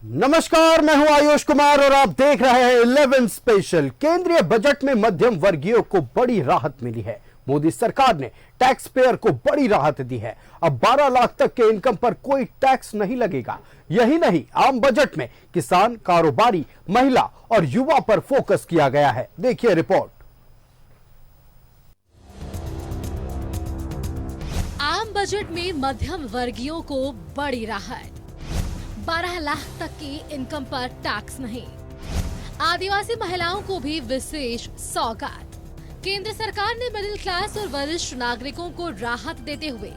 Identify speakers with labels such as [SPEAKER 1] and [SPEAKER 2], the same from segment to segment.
[SPEAKER 1] नमस्कार, मैं हूं आयुष कुमार और आप देख रहे हैं 11 स्पेशल। केंद्रीय बजट में मध्यम वर्गीयों को बड़ी राहत मिली है। मोदी सरकार ने टैक्स पेयर को बड़ी राहत दी है। अब 12 लाख तक के इनकम पर कोई टैक्स नहीं लगेगा। यही नहीं, आम बजट में किसान, कारोबारी, महिला और युवा पर फोकस किया गया है। देखिए रिपोर्ट।
[SPEAKER 2] आम बजट में मध्यम वर्गीयों को बड़ी राहत। 12 लाख तक की इनकम पर टैक्स नहीं। आदिवासी महिलाओं को भी विशेष सौगात। केंद्र सरकार ने मिडिल क्लास और वरिष्ठ नागरिकों को राहत देते हुए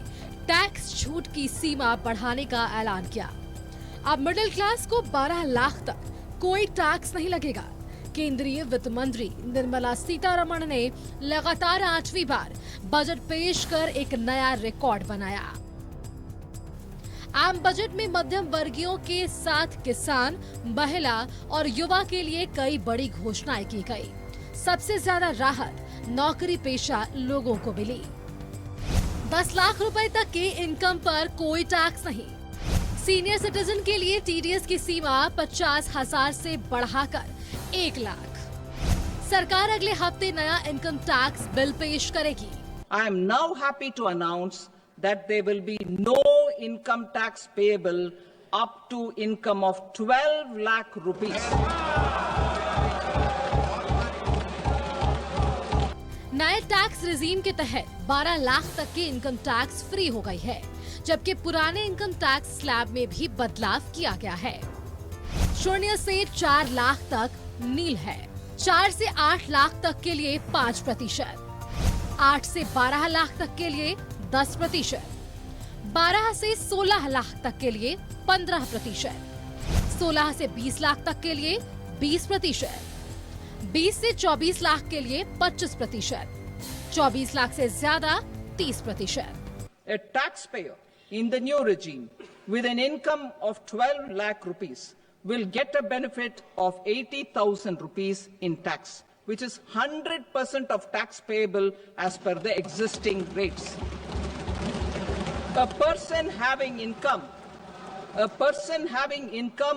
[SPEAKER 2] टैक्स छूट की सीमा बढ़ाने का ऐलान किया। अब मिडिल क्लास को 12 लाख तक कोई टैक्स नहीं लगेगा। केंद्रीय वित्त मंत्री निर्मला सीतारमण ने लगातार 8वीं बार बजट पेश कर एक नया रिकॉर्ड बनाया। आम बजट में मध्यम वर्गीयों के साथ किसान, महिला और युवा के लिए कई बड़ी घोषणाएं की गई। सबसे ज्यादा राहत नौकरी पेशा लोगों को मिली। 10 लाख रुपए तक के इनकम पर कोई टैक्स नहीं। सीनियर सिटीजन के लिए टीडीएस की सीमा 50,000 से बढ़ाकर 1 लाख। सरकार अगले हफ्ते नया इनकम टैक्स बिल पेश करेगी।
[SPEAKER 3] I am now happy to announce that there will be no income tax payable up to income of 12 lakh rupees.
[SPEAKER 2] नए टैक्स रिजीम के तहत 12 लाख तक की इनकम टैक्स फ्री हो गई है, जबकि पुराने इनकम टैक्स स्लैब में भी बदलाव किया गया है। 0 से 4 लाख तक नील है। 4 से 8 लाख तक के लिए 5%, 8 से 12 लाख तक के लिए 10%, 12 से 16 लाख तक के लिए 15%, 16 से 20 लाख तक के लिए 20%, 20 से 24 लाख के लिए 25%, 24 लाख से ज्यादा 30%।
[SPEAKER 3] A taxpayer in the new regime with an income of 12 lakh rupees will get a benefit of 80,000 rupees in tax, which is 100% of tax payable as per the existing rates. A person having income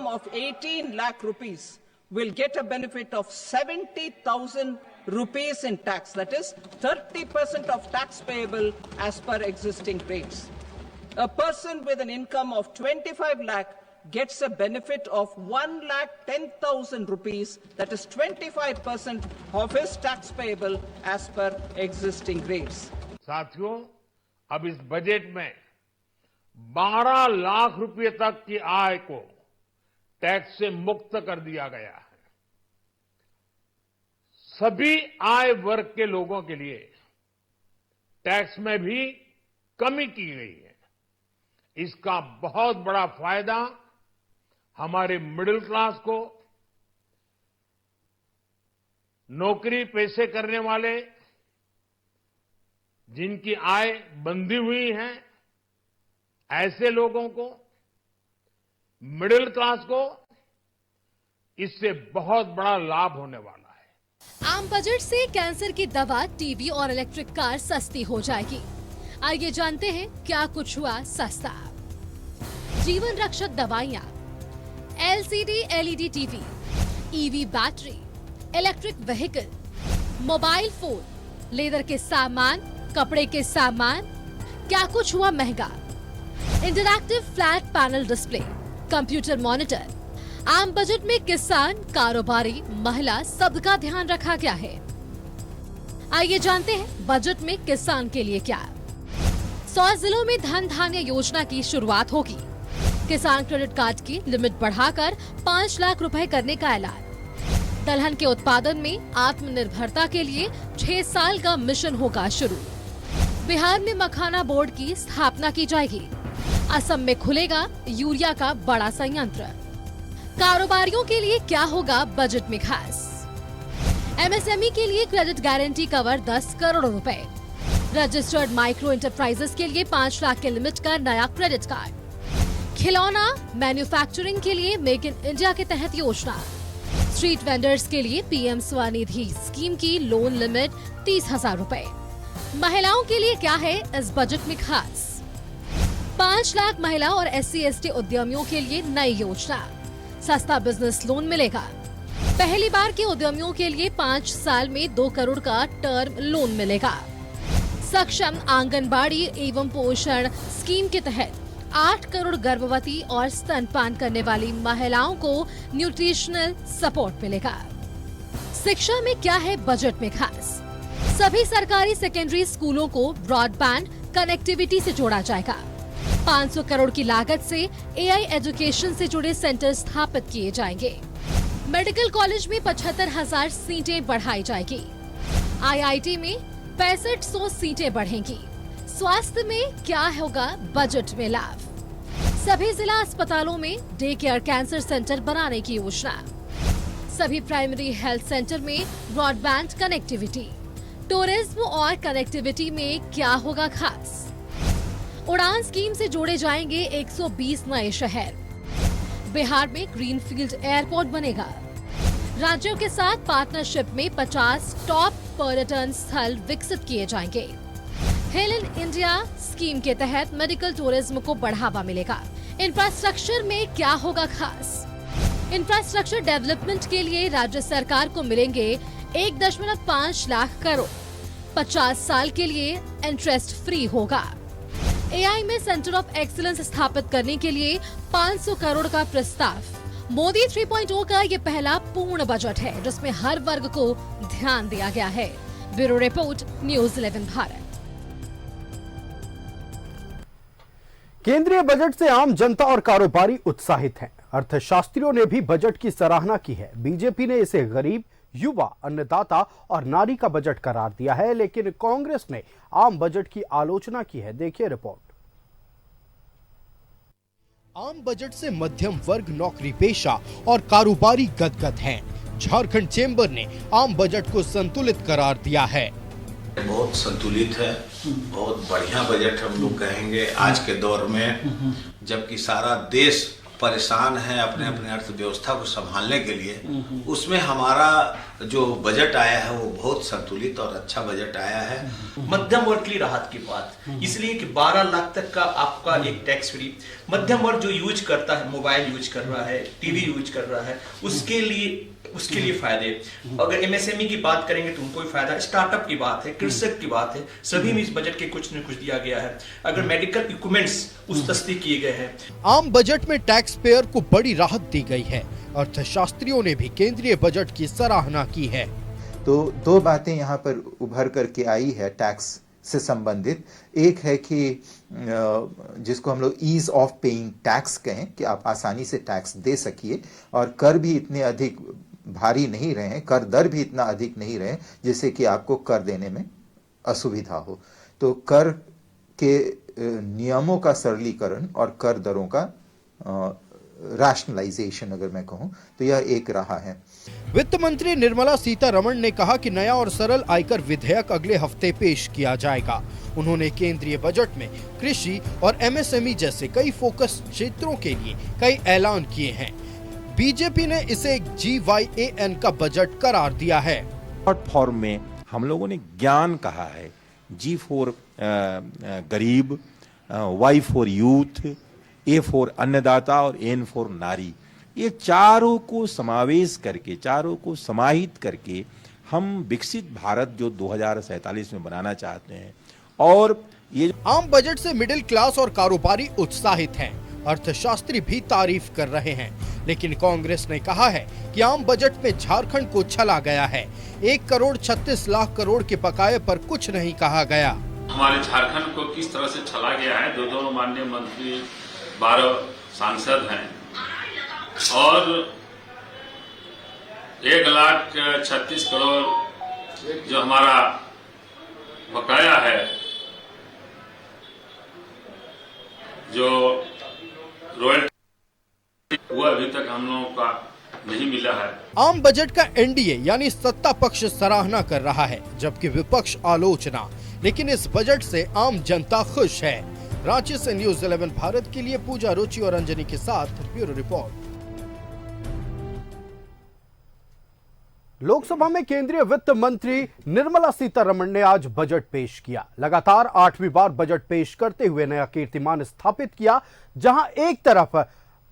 [SPEAKER 3] of 18 lakh rupees will get a benefit of 70,000 rupees in tax. That is 30% of tax payable as per existing rates. A person with an income of 25 lakh gets a benefit of 1,10,000 rupees. That is 25% of his tax payable as per existing rates.
[SPEAKER 4] साथियों, अब इस budget में 12 लाख रुपए तक की आय को tax से मुक्त कर दिया गया है। सभी आय वर्ग के लोगों के लिए टैक्स में भी कमी की गई है। इसका बहुत बड़ा फायदा हमारे मिडिल क्लास को, नौकरी पेशे करने वाले, जिनकी आय बंधी हुई है, ऐसे लोगों को, मिडिल क्लास को इससे बहुत बड़ा लाभ होने वाला है।
[SPEAKER 2] आम बजट से कैंसर की दवा, टीबी और इलेक्ट्रिक कार सस्ती हो जाएगी। आइए जानते हैं क्या कुछ हुआ सस्ता। जीवन रक्षक दवाइयाँ, LCD LED TV, EV battery, electric vehicle, mobile phone, leather के सामान, कपड़े के सामान, क्या कुछ हुआ महंगा। Interactive flat panel display, computer monitor. आम बजट में किसान, कारोबारी, महिला सबका ध्यान रखा गया है। आइए जानते हैं बजट में किसान के लिए क्या। 100 जिलों में धन धान्य योजना की शुरुआत होगी। किसान क्रेडिट कार्ड की लिमिट बढ़ाकर 5 लाख रुपए करने का ऐलान। दलहन के उत्पादन में आत्मनिर्भरता के लिए 6 साल का मिशन होगा शुरू। बिहार में मखाना बोर्ड की स्थापना की जाएगी। असम में खुलेगा यूरिया का बड़ा संयंत्र। कारोबारियों के लिए क्या होगा बजट में खास। एमएसएमई के लिए क्रेडिट गारंटी कवर 10 करोड़ रुपए। रजिस्टर्ड माइक्रो एंटरप्राइजेस के लिए 5 लाख के लिमिट का नया क्रेडिट कार्ड। खिलौना मैन्युफैक्चरिंग के लिए मेक इन इंडिया के तहत योजना। स्ट्रीट वेंडर्स के लिए पीएम स्वनिधि स्कीम की लोन लिमिट 30,000 रुपए। महिलाओं के लिए क्या है इस बजट में खास। 5 लाख महिला और SC/ST उद्यमियों के लिए नई योजना। सस्ता बिजनेस लोन मिलेगा। पहली बार के उद्यमियों के लिए 5 साल में 2 करोड़ का टर्म लोन मिलेगा। सक्षम आंगनबाड़ी एवं पोषण स्कीम के तहत 8 करोड़ गर्भवती और स्तनपान करने वाली महिलाओं को न्यूट्रिशनल सपोर्ट मिलेगा। शिक्षा में क्या है बजट में खास? सभी सरकारी सेकेंडरी स्कूलों को ब्रॉडबैंड कनेक्टिविटी से जोड़ा जाएगा। 500 करोड़ की लागत से एआई एजुकेशन से जुड़े सेंटर स्थापित किए जाएंगे। मेडिकल कॉलेज में 75,000 सीटें बढ़ाई जाएगी। आईआईटी में 6500 सीटें बढ़ेंगी। स्वास्थ्य में क्या होगा बजट में लाभ? सभी जिला अस्पतालों में डे केयर कैंसर सेंटर बनाने की योजना। सभी प्राइमरी हेल्थ सेंटर में ब्रॉडबैंड कनेक्टिविटी। टूरिज्म और कनेक्टिविटी में क्या होगा खास? उड़ान स्कीम से जोड़े जाएंगे 120 नए शहर। बिहार में ग्रीनफील्ड एयरपोर्ट बनेगा। राज्यों के साथ पार्टनरशिप में 50 टॉप पर्यटन स्थल विकसित किए जाएंगे। हिल इन इंडिया स्कीम के तहत मेडिकल टूरिज्म को बढ़ावा मिलेगा। इंफ्रास्ट्रक्चर में क्या होगा खास? इंफ्रास्ट्रक्चर डेवलपमेंट के लिए राज्य सरकार को मिलेंगे 1.5 लाख करोड़। 50 साल के लिए इंटरेस्ट फ्री होगा। एआई में सेंटर ऑफ एक्सीलेंस स्थापित करने के लिए 500 करोड़ का प्रस्ताव। मोदी 3.0 का ये पहला पूर्ण बजट है जिसमें हर वर्ग को ध्यान दिया गया है। Bureau report, news 11 Bharat.
[SPEAKER 1] केंद्रीय बजट से आम जनता और कारोबारी उत्साहित हैं। अर्थशास्त्रियों ने भी बजट की सराहना की है। बीजेपी ने इसे गरीब, युवा, अन्नदाता और नारी का बजट करार दिया है, लेकिन कांग्रेस ने आम बजट की आलोचना की है। देखिए रिपोर्ट। आम बजट से मध्यम वर्ग, नौकरी पेशा और कारोबारी गदगद हैं। झारखंड चेंबर ने आम बजट को संतुलित करार दिया है।
[SPEAKER 5] बहुत संतुलित है, बहुत बढ़िया बजट हम लोग कहेंगे आज के दौर में, जबकि सारा देश परेशान है अपने अपने अर्थव्यवस्था को संभालने के लिए। उसमें हमारा जो बजट आया है वो बहुत संतुलित और अच्छा बजट आया है।
[SPEAKER 6] मध्यम वर्ग के लिए राहत की बात, इसलिए कि 12 लाख तक का आपका एक टैक्स फ्री। मध्यम वर्ग जो यूज करता है, मोबाइल यूज कर रहा है, टीवी यूज कर रहा है, उसके लिए फायदे। अगर एमएसएमई की बात करेंगे तो उनको भी फायदा है। स्टार्टअप की बात है, कृषक की बात है, सभी में इस बजट के कुछ न कुछ दिया गया है। अगर मेडिकल इक्विपमेंट्स उस सस्ते किए गए हैं।
[SPEAKER 1] आम बजट में टैक्स पेयर को बड़ी राहत दी गई है। अर्थशास्त्रियों ने भी केंद्रीय बजट की सराहना की है।
[SPEAKER 7] तो 2 बातें यहाँ पर उभर करके आई है टैक्स से संबंधित। एक है कि जिसको हम लोग ईज ऑफ पेइंग टैक्स कहें, कि आप आसानी से टैक्स दे सकिए और कर भी इतने अधिक भारी नहीं रहे, कर दर भी इतना अधिक नहीं रहे जिससे कि आपको कर देने में असुविधा हो। तो कर के नियमों का सरलीकरण और कर दरों का रैशनलाइजेशन अगर मैं कहूं तो यह एक रहा है।
[SPEAKER 1] वित्त मंत्री निर्मला सीतारमण ने कहा कि नया और सरल आयकर विधेयक अगले हफ्ते पेश किया जाएगा। उन्होंने केंद्रीय बजट में कृषि और एमएसएमई जैसे कई फोकस क्षेत्रों के लिए कई ऐलान किए हैं। बीजेपी ने इसे एक GYAN का बजट करार दिया है।
[SPEAKER 8] शॉर्ट फॉर्म में हम लोगों ने ज्ञान कहा है, G फॉर गरीब, Y for youth, A for अन्नदाता और N फॉर नारी। ये चारों को समावेश करके, चारों को समाहित करके हम विकसित भारत जो 2047 में बनाना चाहते हैं। और ये
[SPEAKER 1] आम बजट से मिडिल क्लास और कारोबारी उत्साहित हैं। अर्थशास्त्री भी तारीफ कर रहे हैं, लेकिन कांग्रेस ने कहा है कि आम बजट में झारखंड को छला गया है। 1 करोड़ 36 लाख करोड़ के बकाये पर कुछ नहीं कहा गया।
[SPEAKER 9] हमारे झारखंड को किस तरह से छला गया है। दो माननीय मंत्री, 12 सांसद हैं और 1,36,00,000 करोड़ जो हमारा बकाया है, जो रॉयल्टी, वो अभी तक हम लोगों का नहीं मिला है।
[SPEAKER 1] आम बजट का एनडीए यानी सत्ता पक्ष सराहना कर रहा है, जबकि विपक्ष आलोचना। लेकिन इस बजट से आम जनता खुश है। रांची से न्यूज़ 11 भारत के लिए पूजा, रुचि और अंजनी के साथ ब्यूरो रिपोर्ट। लोकसभा में केंद्रीय वित्त मंत्री निर्मला सीतारमण ने आज बजट पेश किया। लगातार 8वीं बार बजट पेश करते हुए नया कीर्तिमान स्थापित किया, जहां एक तरफ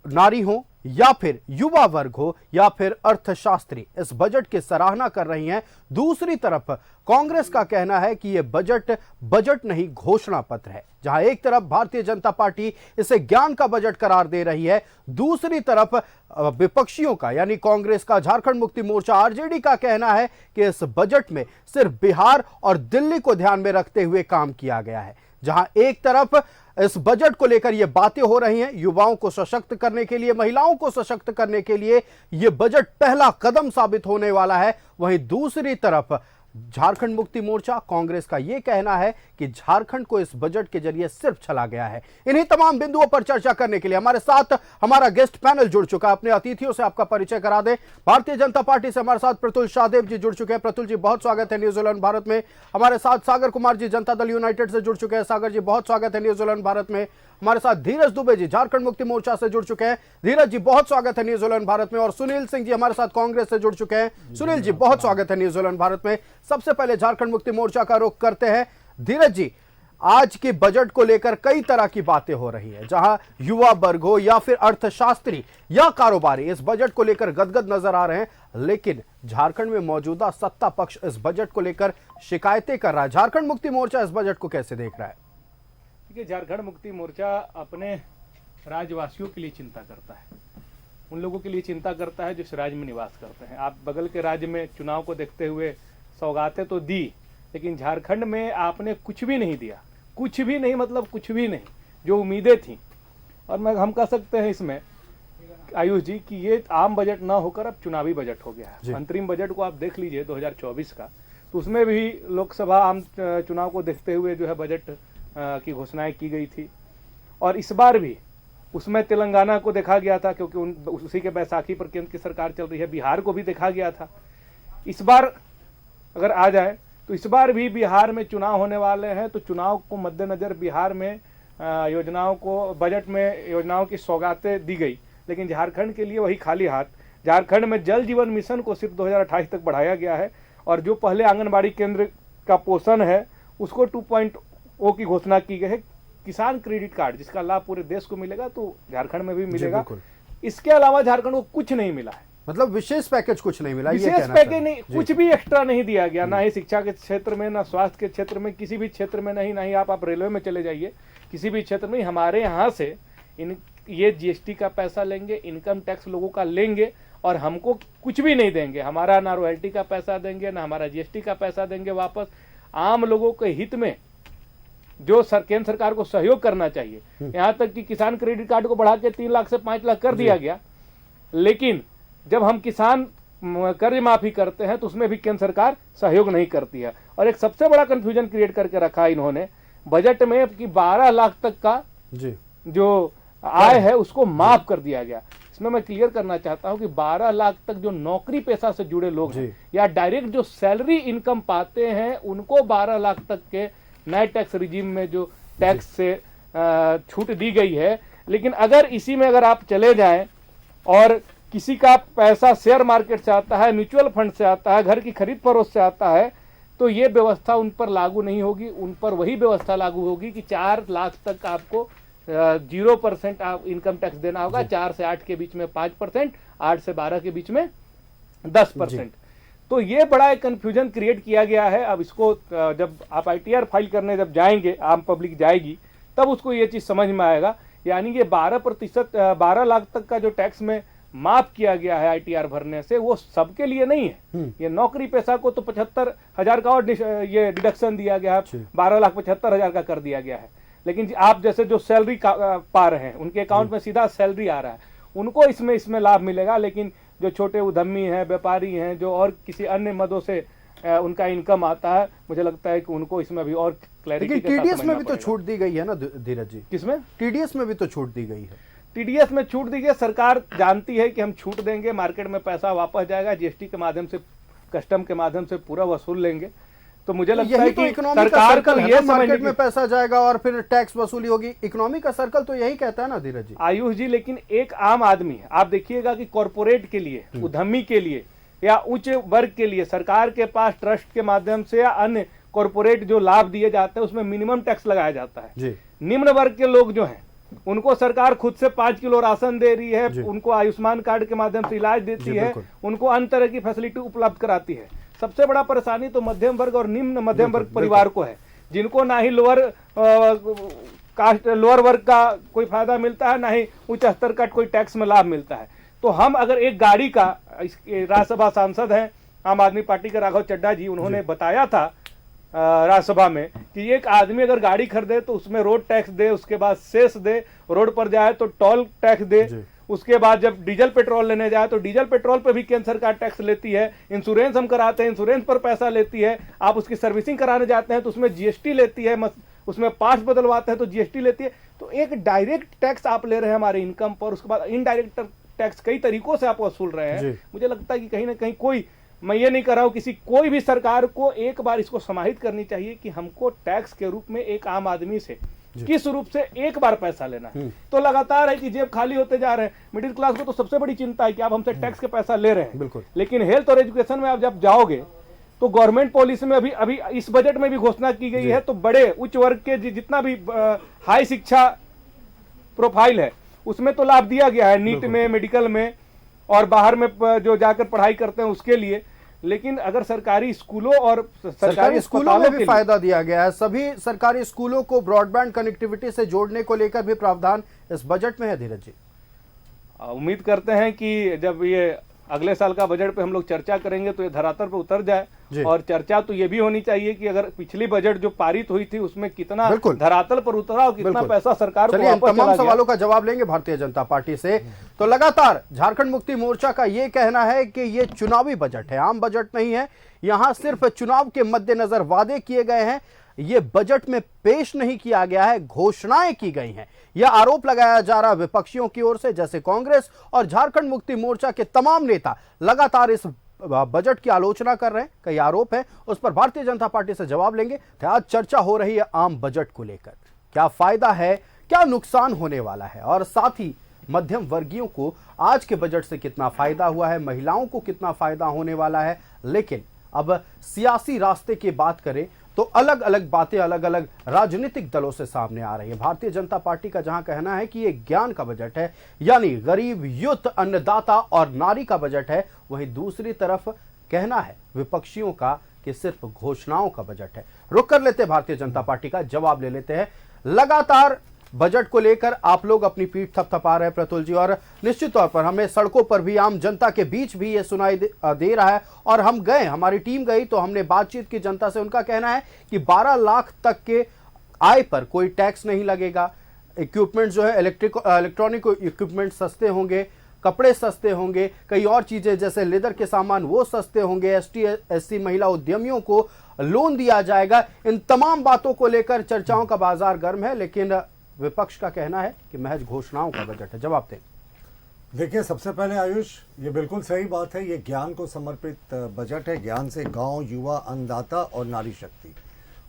[SPEAKER 1] नारी हो, या फिर युवा वर्ग हो या फिर अर्थशास्त्री इस बजट की सराहना कर रही हैं। दूसरी तरफ कांग्रेस का कहना है कि यह बजट नहीं घोषणा पत्र है। जहां एक तरफ भारतीय जनता पार्टी इसे ज्ञान का बजट करार दे रही है, दूसरी तरफ विपक्षियों का यानी कांग्रेस का, झारखंड मुक्ति मोर्चा आरजेडी का कहना है कि इस बजट में सिर्फ बिहार और दिल्ली को ध्यान में रखते हुए काम किया गया है। जहां एक तरफ इस बजट को लेकर यह बातें हो रही हैं, युवाओं को सशक्त करने के लिए, महिलाओं को सशक्त करने के लिए यह बजट पहला कदम साबित होने वाला है। वहीं दूसरी तरफ झारखंड मुक्ति मोर्चा कांग्रेस का यह कहना है कि झारखंड को इस बजट के जरिए सिर्फ छला गया है। इन्हीं तमाम बिंदुओं पर चर्चा करने के लिए हमारे साथ हमारा गेस्ट पैनल जुड़ चुका है। अपने अतिथियों से आपका परिचय करा दें। भारतीय जनता पार्टी से हमारे साथ प्रतुल शाहदेव जी जुड़ चुके हैं। प्रतुल जी बहुत स्वागत है न्यूजीलैंड भारत में। हमारे साथ सागर कुमार जी जनता दल यूनाइटेड से जुड़ चुके हैं। सागर जी बहुत स्वागत है न्यूजीलैंड भारत में। हमारे साथ धीरज दुबे जी झारखंड मुक्ति मोर्चा से जुड़ चुके हैं। धीरज जी बहुत स्वागत है न्यूजीलैंड भारत में। और सुनील सिंह जी हमारे साथ कांग्रेस से जुड़ चुके हैं। सुनील जी बहुत स्वागत है न्यूजीलैंड भारत में। सबसे पहले झारखंड मुक्ति मोर्चा का रुख करते हैं। धीरज जी, आज के बजट को लेकर कई तरह की बातें हो रही है, जहां युवा वर्ग हो या फिर अर्थशास्त्री या कारोबारी इस बजट को लेकर गदगद नजर आ रहे हैं, लेकिन झारखंड में मौजूदा सत्ता पक्ष इस बजट को लेकर शिकायतें कर रहा है। झारखंड मुक्ति मोर्चा इस बजट को कैसे देख रहा है?
[SPEAKER 10] देखिए, झारखंड मुक्ति मोर्चा अपने राज्यवासियों के लिए चिंता करता है, उन लोगों के लिए चिंता करता है जो इस राज्य में निवास करते हैं। आप बगल के राज्य में चुनाव को देखते हुए सौगातें तो दी, लेकिन झारखंड में आपने कुछ भी नहीं दिया। कुछ भी नहीं मतलब कुछ भी नहीं, जो उम्मीदें थी। और हम कह सकते हैं इसमें आयुष जी कि ये आम बजट ना होकर अब चुनावी बजट हो गया है। अंतरिम बजट को आप देख लीजिए 2024 का, तो उसमें भी लोकसभा आम चुनाव को देखते हुए जो है बजट की घोषणाएं की गई थी। और इस बार भी उसमें तेलंगाना को देखा गया था, क्योंकि उसी के बैसाखी पर केंद्र की सरकार चल रही है। बिहार को भी देखा गया था। इस बार अगर आ जाए तो इस बार भी बिहार में चुनाव होने वाले हैं, तो चुनाव को मद्देनजर बिहार में योजनाओं को, बजट में योजनाओं की सौगातें दी गई, लेकिन झारखंड के लिए वही खाली हाथ। झारखंड में जल जीवन मिशन को सिर्फ 2028 तक बढ़ाया गया है, और जो पहले आंगनबाड़ी केंद्र का पोषण है उसको 2.0 की घोषणा की गई है। किसान क्रेडिट कार्ड जिसका लाभ पूरे देश को मिलेगा, तो झारखंड में भी मिलेगा। इसके अलावा झारखंड को कुछ नहीं मिला है,
[SPEAKER 1] मतलब विशेष पैकेज कुछ नहीं मिला।
[SPEAKER 10] विशेष पैकेज नहीं, कुछ भी एक्स्ट्रा नहीं दिया गया, ना ही शिक्षा के क्षेत्र में, ना स्वास्थ्य के क्षेत्र में, किसी भी क्षेत्र में नहीं। नहीं आप रेलवे में चले जाइए, किसी भी क्षेत्र में हमारे यहाँ से ये जीएसटी का पैसा लेंगे, इनकम टैक्स लोगों का लेंगे, और हमको कुछ भी नहीं देंगे। हमारा ना रॉयल्टी का पैसा देंगे, ना हमारा जीएसटी का पैसा देंगे वापस। आम लोगों के हित में जो केंद्र सरकार को सहयोग करना चाहिए, यहाँ तक कि किसान क्रेडिट कार्ड को बढ़ा के 3 लाख से 5 लाख कर दिया गया, लेकिन जब हम किसान कर्ज माफी करते हैं तो उसमें भी केंद्र सरकार सहयोग नहीं करती है। और एक सबसे बड़ा कंफ्यूजन क्रिएट करके रखा इन्होंने बजट में कि 12 लाख तक का जो आय है उसको माफ कर दिया गया। इसमें मैं क्लियर करना चाहता हूं कि 12 लाख तक जो नौकरी पेशा से जुड़े लोग हैं या डायरेक्ट जो सैलरी इनकम पाते हैं, उनको 12 लाख तक के नए टैक्स रिजीम में जो टैक्स से छूट दी गई है। लेकिन अगर इसी में अगर आप चले जाएं और किसी का पैसा शेयर मार्केट से आता है, म्यूचुअल फंड से आता है, घर की खरीद फरोख्त से आता है, तो ये व्यवस्था उन पर लागू नहीं होगी। उन पर वही व्यवस्था लागू होगी कि 4 लाख तक आपको 0% आप इनकम टैक्स देना होगा, 4 से 8 के बीच में 5%, 8 से 12 के बीच में 10%। तो ये बड़ा एक कंफ्यूजन क्रिएट किया गया है। अब इसको जब आप ITR फाइल करने जब जाएंगे, आम पब्लिक जाएगी, तब उसको ये चीज समझ में आएगा। यानी कि 12% 12 लाख तक का जो टैक्स में माफ किया गया है ITR भरने से, वो सबके लिए नहीं है। ये नौकरी पेशा को तो 75,000 का और ये डिडक्शन दिया गया है, 12,75,000 का कर दिया गया है। लेकिन आप जैसे जो सैलरी पा रहे हैं, उनके अकाउंट में सीधा सैलरी आ रहा है, उनको इसमें लाभ मिलेगा। लेकिन जो छोटे उद्यमी हैं, व्यापारी हैं, जो और किसी अन्य मदों से उनका इनकम आता है, मुझे लगता है कि उनको इसमें अभी और क्लैरिटी।
[SPEAKER 1] TDS में भी तो छूट दी गई है ना धीरज जी?
[SPEAKER 10] किसमें?
[SPEAKER 1] TDS में भी तो छूट दी गई है।
[SPEAKER 10] TDS में छूट दी गई। सरकार जानती है कि हम छूट देंगे, मार्केट में पैसा वापस जाएगा, जीएसटी के माध्यम से, कस्टम के माध्यम से पूरा वसूल लेंगे। तो मुझे लगता है कि सरकार को ये
[SPEAKER 1] मार्केट में पैसा जाएगा और फिर टैक्स वसूली होगी। इकोनॉमी का सर्कल तो यही कहता है ना धीरज जी?
[SPEAKER 10] आयुष जी, लेकिन एक आम आदमी है, आप देखिएगा कि कॉर्पोरेट के लिए, उद्यमी के लिए या उच्च वर्ग के लिए सरकार के पास ट्रस्ट के माध्यम से या अन्य कॉर्पोरेट जो लाभ दिए जाते हैं उसमें मिनिमम टैक्स लगाया जाता है। निम्न वर्ग के लोग जो हैं उनको सरकार खुद से 5 किलो राशन दे रही है, उनको आयुष्मान कार्ड के माध्यम से इलाज देती है, उनको अन्य तरह की फैसिलिटी उपलब्ध कराती है। सबसे बड़ा परेशानी तो मध्यम वर्ग और निम्न मध्यम वर्ग परिवार को है, जिनको ना ही लोअर वर्ग का कोई फायदा मिलता है, ना ही उच्च स्तर का कोई टैक्स में लाभ मिलता है। तो हम अगर एक गाड़ी का, राज्यसभा सांसद हैं आम आदमी पार्टी के राघव चड्ढा जी, उन्होंने बताया था राज्यसभा में कि एक आदमी अगर गाड़ी खरीदे तो उसमें रोड टैक्स दे, उसके बाद सेस दे, रोड पर जाए तो टोल टैक्स दे, उसके बाद जब डीजल पेट्रोल लेने जाए तो डीजल पेट्रोल पर भी केंद्र सरकार टैक्स लेती है, इंश्योरेंस हम कराते हैं इंश्योरेंस पर पैसा लेती है, आप उसकी सर्विसिंग कराने जाते हैं तो उसमें जीएसटी लेती है, उसमें पार्ट्स बदलवाते हैं तो जीएसटी लेती है। तो एक डायरेक्ट टैक्स आप ले रहे हैं हमारे इनकम पर, उसके बाद इनडायरेक्ट टैक्स कई तरीकों से आप वसूल रहे हैं। मुझे लगता है कि कहीं ना कहीं कोई, मैं ये नहीं कर रहा हूं, कोई भी सरकार को एक बार इसको समाहित करनी चाहिए कि हमको टैक्स के रूप में एक आम आदमी से किस रूप से एक बार पैसा लेना है। तो लगातार है कि जेब खाली होते जा रहे हैं। मिडिल क्लास को तो सबसे बड़ी चिंता है कि आप हमसे टैक्स के पैसा ले रहे हैं, लेकिन हेल्थ और एजुकेशन में आप जब जाओगे तो गवर्नमेंट पॉलिसी में अभी इस बजट में भी घोषणा की गई है, तो बड़े उच्च वर्ग के जितना भी हाई शिक्षा प्रोफाइल है उसमें तो लाभ दिया गया है, नीट में, मेडिकल में और बाहर में जो जाकर पढ़ाई करते हैं उसके लिए। लेकिन अगर सरकारी स्कूलों और सरकारी
[SPEAKER 1] स्कूलों में भी फायदा दिया गया है, सभी सरकारी स्कूलों को ब्रॉडबैंड कनेक्टिविटी से जोड़ने को लेकर भी प्रावधान इस बजट में है। धीरज जी,
[SPEAKER 10] उम्मीद करते हैं कि जब ये अगले साल का बजट पे हम लोग चर्चा करेंगे तो ये धरातल पे उतर जाए। और चर्चा तो ये भी होनी चाहिए कि अगर पिछली बजट जो पारित हुई थी उसमें कितना धरातल पर उतरा और कितना पैसा सरकार को वापस चला गया।
[SPEAKER 1] तमाम सवालों का जवाब लेंगे भारतीय जनता पार्टी से। तो लगातार झारखंड मुक्ति मोर्चा का ये कहना है कि ये चुनावी बजट है, आम बजट नहीं है। यहाँ सिर्फ चुनाव के मद्देनजर वादे किए गए हैं, ये बजट में पेश नहीं किया गया है, घोषणाएं की गई हैं। यह आरोप लगाया जा रहा विपक्षियों की ओर से, जैसे कांग्रेस और झारखंड मुक्ति मोर्चा के तमाम नेता लगातार इस बजट की आलोचना कर रहे हैं। कई आरोप हैं, उस पर भारतीय जनता पार्टी से जवाब लेंगे। तो आज चर्चा हो रही है आम बजट को लेकर, क्या फायदा है, क्या नुकसान होने वाला है, और साथ ही मध्यम वर्गीयों को आज के बजट से कितना फायदा हुआ है, महिलाओं को कितना फायदा होने वाला है। लेकिन अब सियासी रास्ते की बात करें तो अलग अलग बातें अलग अलग राजनीतिक दलों से सामने आ रही है। भारतीय जनता पार्टी का जहां कहना है कि ये ज्ञान का बजट है, यानी गरीब, युद्ध, अन्नदाता और नारी का बजट है, वहीं दूसरी तरफ कहना है विपक्षियों का कि सिर्फ घोषणाओं का बजट है। रुक कर लेते भारतीय जनता पार्टी का, जवाब ले लेते हैं। लगातार बजट को लेकर आप लोग अपनी पीठ थपथपा रहे हैं प्रतुल जी, और निश्चित तौर पर हमें सड़कों पर भी, आम जनता के बीच भी ये सुनाई दे रहा है। और हम गए, हमारी टीम गई तो हमने बातचीत की जनता से। उनका कहना है कि 12 लाख तक के आय पर कोई टैक्स नहीं लगेगा, इक्विपमेंट जो है इलेक्ट्रॉनिक इक्विपमेंट सस्ते होंगे, कपड़े सस्ते होंगे, कई और चीजें जैसे लेदर के सामान वो सस्ते होंगे, ST/SC महिला उद्यमियों को लोन दिया जाएगा। इन तमाम बातों को लेकर चर्चाओं का बाजार गर्म है, लेकिन विपक्ष का कहना है कि महज घोषणाओं का बजट है। जवाब दें।
[SPEAKER 11] देखिए, सबसे पहले आयुष, ये बिल्कुल सही बात है, ये ज्ञान को समर्पित बजट है। ज्ञान से गांव, युवा, अन्नदाता और नारी शक्ति।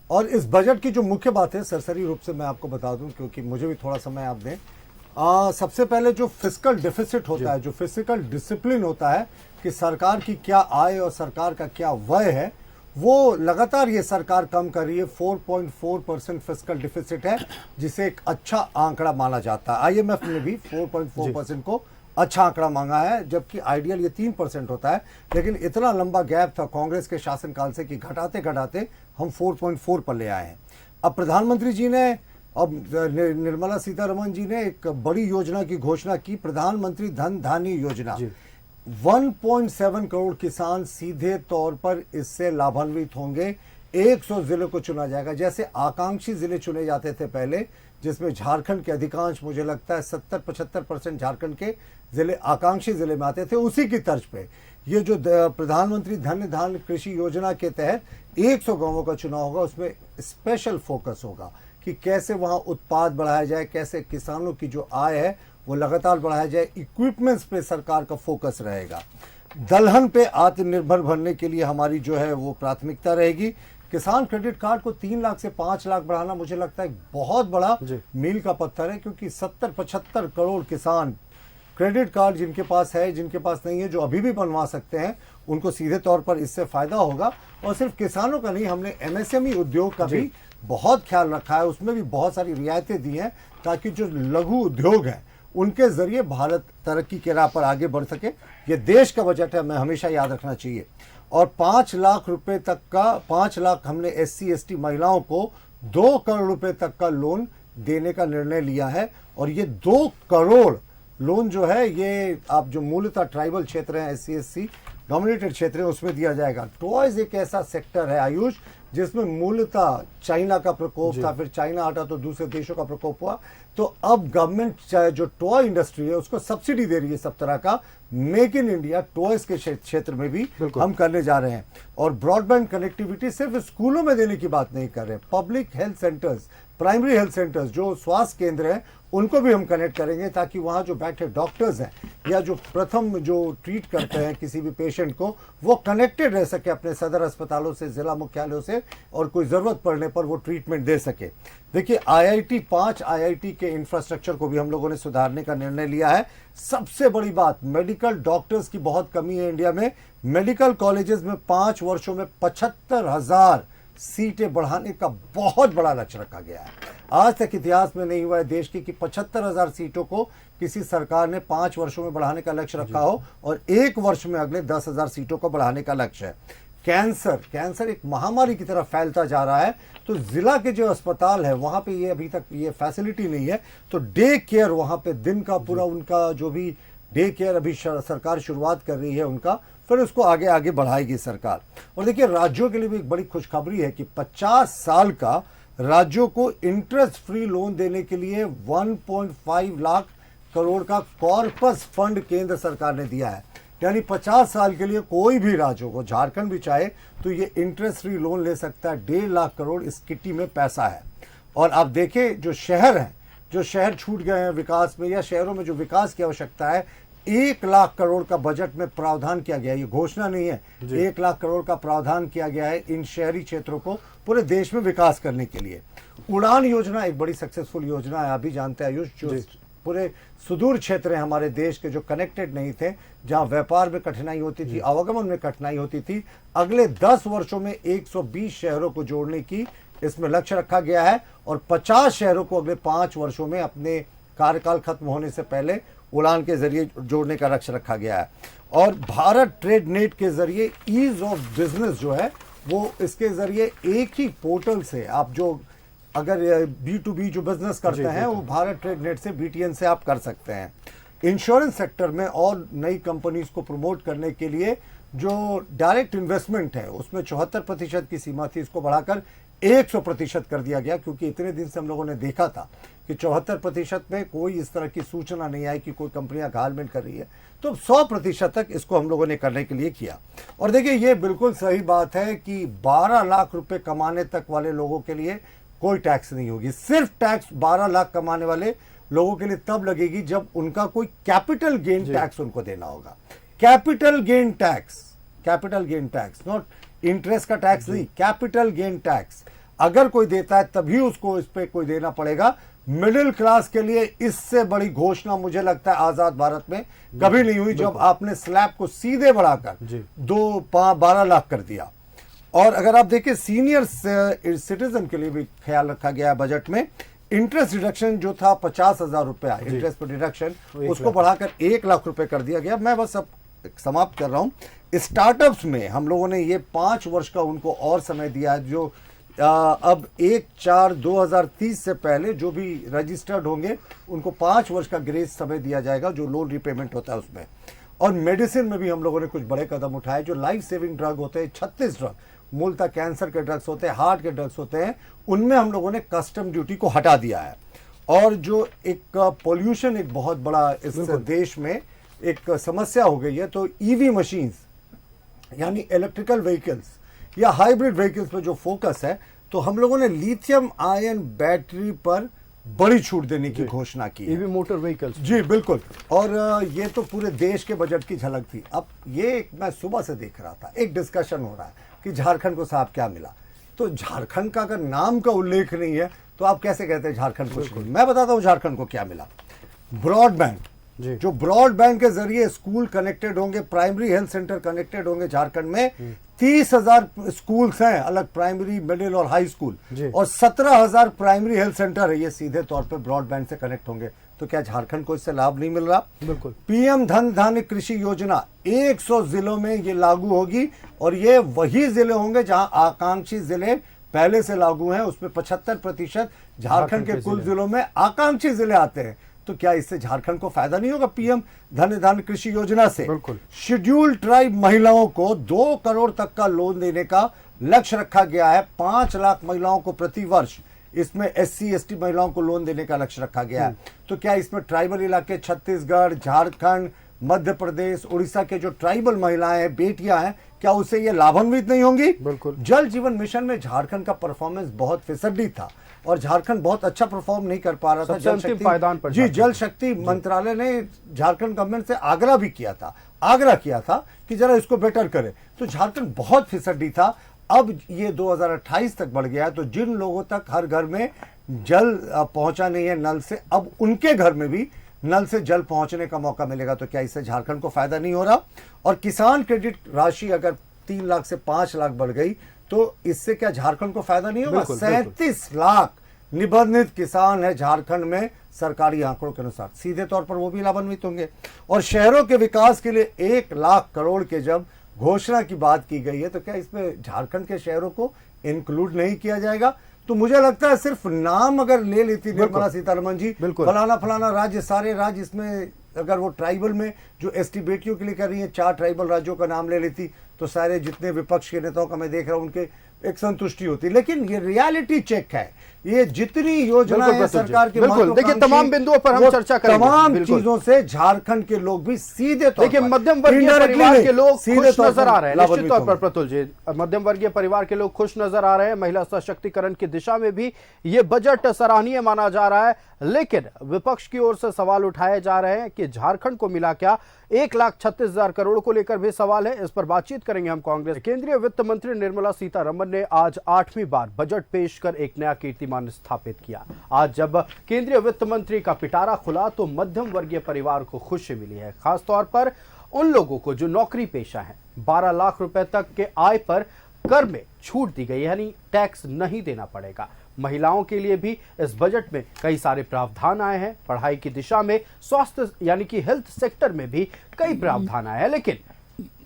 [SPEAKER 11] और इस बजट की जो मुख्य बात है, सरसरी रूप से मैं आपको बता दूं क्योंकि मुझे भी थोड़ा समय आप दें। सबसे पहले जो फिस्कल डेफिसिट होता है, जो फिजिकल डिसिप्लिन होता है कि सरकार की क्या आय और सरकार का क्या व्यय है, वो लगातार ये सरकार कम कर रही है। 4.4% फिस्कल डिफिसिट है, जिसे एक अच्छा आंकड़ा माना जाता है। IMF ने भी 4.4% को अच्छा आंकड़ा मांगा है, जबकि आइडियल ये 3% होता है। लेकिन इतना लंबा गैप था कांग्रेस के शासनकाल से कि घटाते घटाते हम 4.4 पर ले आए हैं। अब प्रधानमंत्री जी ने, अब निर्मला सीतारमण जी ने एक बड़ी योजना की घोषणा की, प्रधानमंत्री धन धान्य योजना। 1.7 करोड़ किसान सीधे तौर पर इससे लाभान्वित होंगे। 100 जिलों को चुना जाएगा, जैसे आकांक्षी जिले चुने जाते थे पहले, जिसमें झारखंड के अधिकांश, मुझे लगता है 70-75% झारखंड के जिले आकांक्षी जिले में आते थे। उसी की तर्ज पे ये जो प्रधानमंत्री धन धान्य कृषि योजना के तहत 100 गांवों का चुनाव होगा, उसमें स्पेशल फोकस होगा कि कैसे वहां उत्पाद बढ़ाया जाए, कैसे किसानों की जो आय है वो लगातार बढ़ाया जाए। इक्विपमेंट्स पे सरकार का फोकस रहेगा। दलहन पे आत्मनिर्भर बनने के लिए हमारी जो है वो प्राथमिकता रहेगी। किसान क्रेडिट कार्ड को 3 लाख से 5 लाख बढ़ाना मुझे लगता है बहुत बड़ा मील का पत्थर है, क्योंकि 70-75 करोड़ किसान क्रेडिट कार्ड जिनके पास है, जिनके पास नहीं है, जो अभी भी बनवा सकते हैं, उनको सीधे तौर पर इससे फायदा होगा। और सिर्फ किसानों का नहीं, हमने एमएसएमई उद्योग का भी बहुत ख्याल रखा है, उसमें भी बहुत सारी रियायतें दी हैं ताकि जो लघु उद्योग हैं उनके जरिए भारत तरक्की के राह पर आगे बढ़ सके। ये देश का बजट है, हमें हमेशा याद रखना चाहिए। और 5 लाख रुपए तक का 5 लाख हमने SC ST महिलाओं को 2 करोड़ रुपए तक का लोन देने का निर्णय लिया है। और ये 2 करोड़ लोन जो है ये आप जो मूलतः ट्राइबल क्षेत्र हैं, SC SC डोमिनेटेड क्षेत्र है, उसमें दिया जाएगा। टॉयज एक ऐसा सेक्टर है आयुष जिसमें मूलतः चाइना का प्रकोप था, फिर चाइना हटा तो दूसरे देशों का प्रकोप हुआ। तो अब गवर्नमेंट जो टॉय इंडस्ट्री है उसको सब्सिडी दे रही है सब तरह का। मेक इन इंडिया टॉयज के क्षेत्र में भी हम करने जा रहे हैं। और ब्रॉडबैंड कनेक्टिविटी सिर्फ स्कूलों में देने की बात नहीं कर रहे, public health centres, primary health centres जो स्वास्थ्य केंद्र हैं उनको भी हम कनेक्ट करेंगे ताकि वहाँ जो बैठे डॉक्टर्स हैं या जो प्रथम जो ट्रीट करते हैं किसी भी पेशेंट को, वो कनेक्टेड रह सके अपने सदर अस्पतालों से, जिला मुख्यालयों से, और कोई ज़रूरत पड़ने पर वो ट्रीटमेंट दे सके। देखिए पांच IIT के इंफ्रास्ट्रक्चर को भी हम लोगों ने सुधारने का निर्णय लिया है। सबसे बड़ी बात, मेडिकल डॉक्टर्स की बहुत कमी है इंडिया में। मेडिकल कॉलेजेस में 5 वर्षों में 75,000 सीटें बढ़ाने का बहुत बड़ा लक्ष्य रखा गया है। आज तक इतिहास में नहीं हुआ है देश की कि 75,000 सीटों को किसी सरकार ने 5 वर्षों में बढ़ाने का लक्ष्य रखा हो, और 1 वर्ष में अगले 10,000 सीटों को बढ़ाने का लक्ष्य है। कैंसर एक महामारी की तरह फैलता जा रहा है, तो जिला के जो अस्पताल है वहां पे ये अभी तक ये फैसिलिटी नहीं है, तो डे केयर वहां पे दिन का पूरा उनका जो भी डे केयर अभी सरकार शुरुआत कर रही है उनका, फिर उसको आगे आगे बढ़ाएगी सरकार। और देखिए राज्यों के लिए भी एक बड़ी खुशखबरी है कि 50 साल का राज्यों को इंटरेस्ट फ्री लोन देने के लिए 1.5 लाख करोड़ का कॉर्पस फंड केंद्र सरकार ने दिया है। यानी 50 साल के लिए कोई भी राज्यों को, झारखंड भी चाहे तो ये इंटरेस्ट फ्री लोन ले सकता है। 1.5 लाख करोड़ इस किट्टी में पैसा है। और आप देखें जो शहर हैं, जो शहर छूट गए हैं विकास में, या शहरों में जो विकास की आवश्यकता है, 1 लाख करोड़ का बजट में प्रावधान किया गया है। ये घोषणा नहीं है, 1 लाख करोड़ का प्रावधान किया गया है इन शहरी क्षेत्रों को पूरे देश में विकास करने के लिए। उड़ान योजना एक बड़ी सक्सेसफुल योजना है, आप भी जानते हैं आयुष, जो पूरे सुदूर क्षेत्र हैं हमारे देश के जो कनेक्टेड नहीं थे, जहां व्यापार में कठिनाई होती थी, आवागमन में कठिनाई होती थी, अगले 10 वर्षों में 120 शहरों को जोड़ने की इसमें लक्ष्य रखा गया है। और 50 शहरों को अगले 5 वर्षों में अपने कार्यकाल खत्म होने से पहले उड़ान के जरिए जोड़ने का लक्ष्य रखा गया है। और भारत ट्रेड नेट के जरिए ईज ऑफ बिजनेस जो है वो इसके जरिए एक ही पोर्टल से आप जो अगर B2B जो बिजनेस करते हैं वो भारत ट्रेड नेट से BTN से आप कर सकते हैं। इंश्योरेंस सेक्टर में और नई कंपनीज को प्रमोट करने के लिए जो डायरेक्ट इन्वेस्टमेंट है उसमें 74% की सीमा थी, इसको बढ़ाकर 100% कर दिया गया, क्योंकि इतने दिन से हम लोगों ने देखा था कि 74% में कोई इस तरह की सूचना नहीं आई कि कोई कंपनियां घालमेल कर रही है, तो 100% तक इसको हम लोगों ने करने के लिए किया। और देखिए ये बिल्कुल सही बात है कि 12 लाख रुपए कमाने तक वाले लोगों के लिए कोई टैक्स नहीं होगी। सिर्फ टैक्स 12 लाख कमाने वाले लोगों के लिए तब लगेगी जब उनका कोई कैपिटल गेन टैक्स उनको देना होगा। Capital gain tax, not interest का टैक्स नहीं, कैपिटल गेन टैक्स अगर कोई देता है तभी उसको इस पे कोई देना पड़ेगा। मिडिल क्लास के लिए इससे बड़ी घोषणा मुझे लगता है आजाद भारत में कभी नहीं हुई, जब आपने स्लैब को सीधे बढ़ाकर 12 लाख कर दिया। और अगर आप देखें सीनियर सिटीजन के लिए भी ख्याल रखा गया है बजट में। इंटरेस्ट डिडक्शन जो था 50,000 रुपया इंटरेस्ट पर डिडक्शन, उसको बढ़ाकर 1 लाख रुपए कर दिया गया। मैं बस अब समाप्त कर रहा हूं। स्टार्टअप्स में हम लोगों ने ये 5 वर्ष का उनको और समय दिया है, जो अब 1/4/2030 से पहले जो भी रजिस्टर्ड होंगे उनको 5 वर्ष का ग्रेस समय दिया जाएगा, जो लोन रिपेमेंट होता है उसमें। और मेडिसिन में भी हम लोगों ने कुछ बड़े कदम उठाए। जो लाइफ सेविंग ड्रग होते हैं, 36 ड्रग, मूलतः कैंसर के ड्रग्स होते हैं, हार्ट के ड्रग्स होते हैं, उनमें हम लोगों ने कस्टम ड्यूटी को हटा दिया है। और जो एक पोल्यूशन एक बहुत बड़ा इस देश में एक समस्या हो गई है, तो ईवी मशीन्स यानी इलेक्ट्रिकल व्हीकल्स या हाइब्रिड व्हीकल्स पर जो फोकस है, तो हम लोगों ने लिथियम आयन बैटरी पर बड़ी छूट देने की घोषणा की।
[SPEAKER 1] ईवी मोटर व्हीकल्स,
[SPEAKER 11] जी बिल्कुल। और ये तो पूरे देश के बजट की झलक थी। अब ये मैं सुबह से देख रहा था, एक डिस्कशन हो रहा है कि झारखंड को साहब क्या मिला। तो झारखंड का अगर नाम का उल्लेख नहीं है तो आप कैसे कहते हैं झारखंड को? मैं बताता हूं झारखंड को क्या मिला। ब्रॉडबैंड जो ब्रॉडबैंड के जरिए स्कूल कनेक्टेड होंगे, प्राइमरी हेल्थ सेंटर कनेक्टेड होंगे झारखंड में। 30,000 स्कूल्स हैं अलग, प्राइमरी, मिडिल और हाई स्कूल, और 17,000 प्राइमरी हेल्थ सेंटर है, ये सीधे तौर पे ब्रॉडबैंड से कनेक्ट होंगे। तो क्या झारखंड को इससे लाभ नहीं मिल रहा?
[SPEAKER 1] बिल्कुल।
[SPEAKER 11] पीएम धन धान्य कृषि योजना 100 जिलों में ये लागू होगी, और ये वही जिले होंगे जहां आकांक्षी जिले पहले से लागू हैं। उसमें 75% झारखंड के कुल जिलों में आकांक्षी जिले आते हैं। तो क्या इससे झारखंड को फायदा नहीं होगा पीएम धन धान्य कृषि योजना से?
[SPEAKER 1] बिल्कुल।
[SPEAKER 11] शेड्यूल्ड ट्राइब महिलाओं को 2 करोड़ तक का लोन देने का लक्ष्य रखा गया है। 5 लाख महिलाओं को प्रति वर्ष, इसमें SC ST महिलाओं को लोन देने का लक्ष्य रखा गया है। तो क्या इसमें ट्राइबल इलाके छत्तीसगढ़, झारखंड, मध्य प्रदेश, उड़ीसा के जो ट्राइबल महिलाएं हैं, बेटियां हैं, क्या उससे ये लाभान्वित नहीं होंगी?
[SPEAKER 1] बिल्कुल।
[SPEAKER 11] जल जीवन मिशन में झारखंड का परफॉर्मेंस बहुत फिसड्डी था और झारखंड बहुत अच्छा परफॉर्म नहीं कर पा रहा था।
[SPEAKER 1] जल शक्ति
[SPEAKER 11] जी, जल शक्ति मंत्रालय ने झारखंड गवर्नमेंट से आग्रह भी किया था कि जरा इसको बेटर करे। तो झारखंड बहुत फिसड्डी था। अब ये 2028 तक बढ़ गया है, तो जिन लोगों तक हर घर में जल पहुंचा नहीं है नल से, अब उनके घर में भी नल से जल पहुंचने का मौका मिलेगा। तो क्या इससे झारखंड को फायदा नहीं हो रहा? और किसान क्रेडिट राशि अगर 3 लाख से 5 लाख बढ़ गई तो इससे क्या झारखंड को फायदा नहीं होगा? 37 लाख निबंधित किसान है झारखंड में सरकारी आंकड़ों के अनुसार, सीधे तौर पर वो भी लाभान्वित होंगे। और शहरों के विकास के लिए 1 लाख करोड़ के जब घोषणा की बात की गई है, तो क्या इसमें झारखंड के शहरों को इंक्लूड नहीं किया जाएगा? तो मुझे लगता है सिर्फ नाम अगर ले लेती निर्मला सीतारमण जी, फलाना फलाना राज्य, सारे राज्य, इसमें अगर वो ट्राइबल में जो ST बेटियों के लिए कर रही है, 4 ट्राइबल राज्यों का नाम ले लेती, तो सारे जितने विपक्ष के नेताओं का मैं देख रहा हूं उनके एक संतुष्टि होती। लेकिन ये रियलिटी चेक है, ये जितनी योजना है सरकार की,
[SPEAKER 1] देखिए तमाम बिंदुओं पर हम चर्चा करेंगे।
[SPEAKER 11] तमाम चीजों से झारखंड के लोग भी सीधे तौर पर,
[SPEAKER 1] देखिए मध्यम वर्गीय परिवार के लोग खुश नजर आ रहे हैं। निश्चित तौर पर प्रतुल जी, मध्यम वर्गीय परिवार के लोग खुश नजर आ रहे हैं। महिला सशक्तिकरण की दिशा में भी ये बजट सराहनीय माना जा रहा है। लेकिन विपक्ष की ओर से सवाल उठाए जा रहे हैं कि झारखंड को मिला क्या? 1,36,000 करोड़ को लेकर भी सवाल है। इस पर बातचीत करेंगे हम कांग्रेस। केंद्रीय वित्त मंत्री निर्मला सीतारमण ने आज 8वीं बार बजट पेश कर एक नया कीर्तिमान स्थापित किया। आज जब केंद्रीय वित्त मंत्री का पिटारा खुला तो मध्यम वर्गीय परिवार को खुशी मिली है, खासतौर पर उन लोगों को जो नौकरी पेशा है। 12 लाख रुपए तक के आय पर कर में छूट दी गई, यानी टैक्स नहीं देना पड़ेगा। महिलाओं के लिए भी इस बजट में कई सारे प्रावधान आए हैं। पढ़ाई की दिशा में, स्वास्थ्य यानी कि हेल्थ सेक्टर में भी कई प्रावधान आए हैं। लेकिन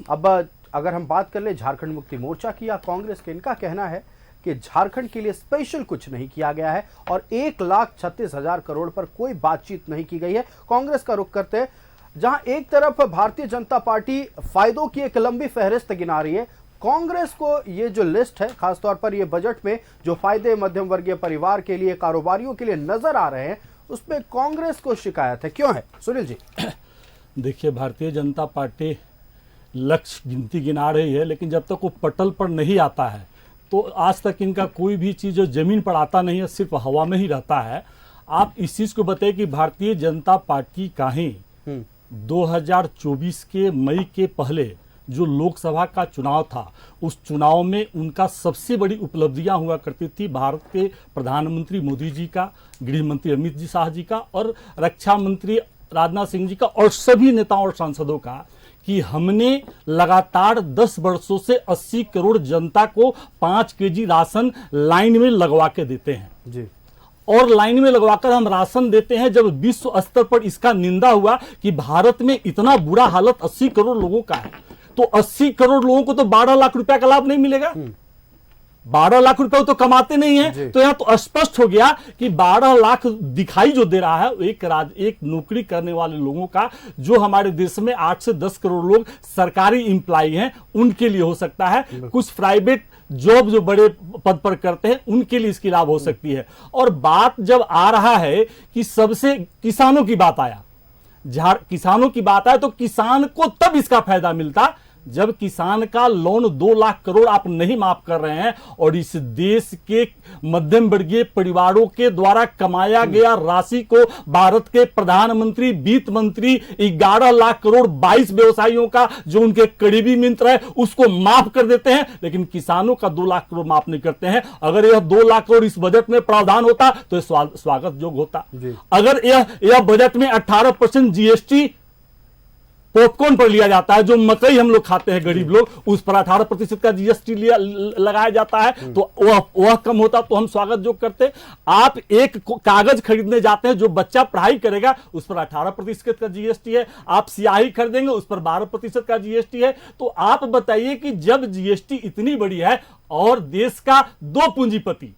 [SPEAKER 1] अब अगर हम बात कर ले झारखंड मुक्ति मोर्चा की या कांग्रेस के, इनका कहना है कि झारखंड के लिए स्पेशल कुछ नहीं किया गया है और 1,36,000 करोड़ पर कोई बातचीत नहीं की गई है। कांग्रेस का रुख करते हैं, जहां एक तरफ भारतीय जनता पार्टी फायदों की एक लंबी फहरिस्त गिना रही है, कांग्रेस को ये जो लिस्ट है, खासतौर पर ये बजट में जो फायदे मध्यम वर्गीय परिवार के लिए, कारोबारियों के लिए नजर आ रहे हैं, उसमें कांग्रेस को शिकायत है। क्यों है सुनील जी?
[SPEAKER 12] देखिए, भारतीय जनता पार्टी लक्ष्य गिनती गिना रही है, लेकिन जब तक वो पटल पर नहीं आता है तो आज तक इनका कोई भी चीज जो जमीन पर आता नहीं है, सिर्फ हवा में ही रहता है। आप इस चीज को बताइए कि भारतीय जनता पार्टी का ही 2024 के मई के पहले जो लोकसभा का चुनाव था, उस चुनाव में उनका सबसे बड़ी उपलब्धियां हुआ करती थी भारत के प्रधानमंत्री मोदी जी का, गृह मंत्री अमित जी शाह जी का और रक्षा मंत्री राजनाथ सिंह जी का और सभी नेताओं और सांसदों का, कि हमने लगातार 10 वर्षों से 80 करोड़ जनता को 5 केजी राशन लाइन में लगवा के देते हैं
[SPEAKER 1] जी।
[SPEAKER 12] और लाइन में लगवाकर हम राशन देते हैं। जब विश्व स्तर पर इसका निंदा हुआ कि भारत में इतना बुरा हालत 80 करोड़ लोगों का है, तो 80 करोड़ लोगों को तो 12 लाख रुपया का लाभ नहीं मिलेगा। 12 लाख रुपए तो कमाते नहीं है, तो यहां तो स्पष्ट हो गया कि 12 लाख दिखाई जो दे रहा है एक नौकरी करने वाले लोगों का, जो हमारे देश में 8 से 10 करोड़ लोग सरकारी इंप्लॉई हैं, उनके लिए हो सकता है। कुछ प्राइवेट जॉब जो बड़े पद पर करते हैं उनके लिए इसकी लाभ हो सकती है। और बात जब आ रहा है कि सबसे किसानों की बात आया, किसानों की बात आए तो किसान को तब इसका फायदा मिलता जब किसान का लोन 2 लाख करोड़ आप नहीं माफ कर रहे हैं और इस देश के मध्यम वर्गीय परिवारों के द्वारा कमाया गया राशि को भारत के प्रधानमंत्री वित्त मंत्री 11 लाख करोड़ 22 व्यवसायियों का जो उनके करीबी मित्र है उसको माफ कर देते हैं, लेकिन किसानों का 2 लाख करोड़ माफ नहीं करते हैं। अगर यह 2 लाख करोड़ इस बजट में प्रावधान होता तो यह स्वागत योग्य होता। अगर यह बजट में 18% जीएसटी पॉपकॉर्न पर लिया जाता है, जो मकई हम लोग खाते हैं गरीब लोग, उस पर 18% का जीएसटी लगाया जाता है, तो वह कम होता तो हम स्वागत जो करते। आप एक कागज खरीदने जाते हैं, जो बच्चा पढ़ाई करेगा उस पर 18% का जीएसटी है। आप स्याही खरीदेंगे उस पर 12% का जीएसटी है। तो आप बताइए कि जब जीएसटी इतनी बड़ी है और देश का 2 पूंजीपति,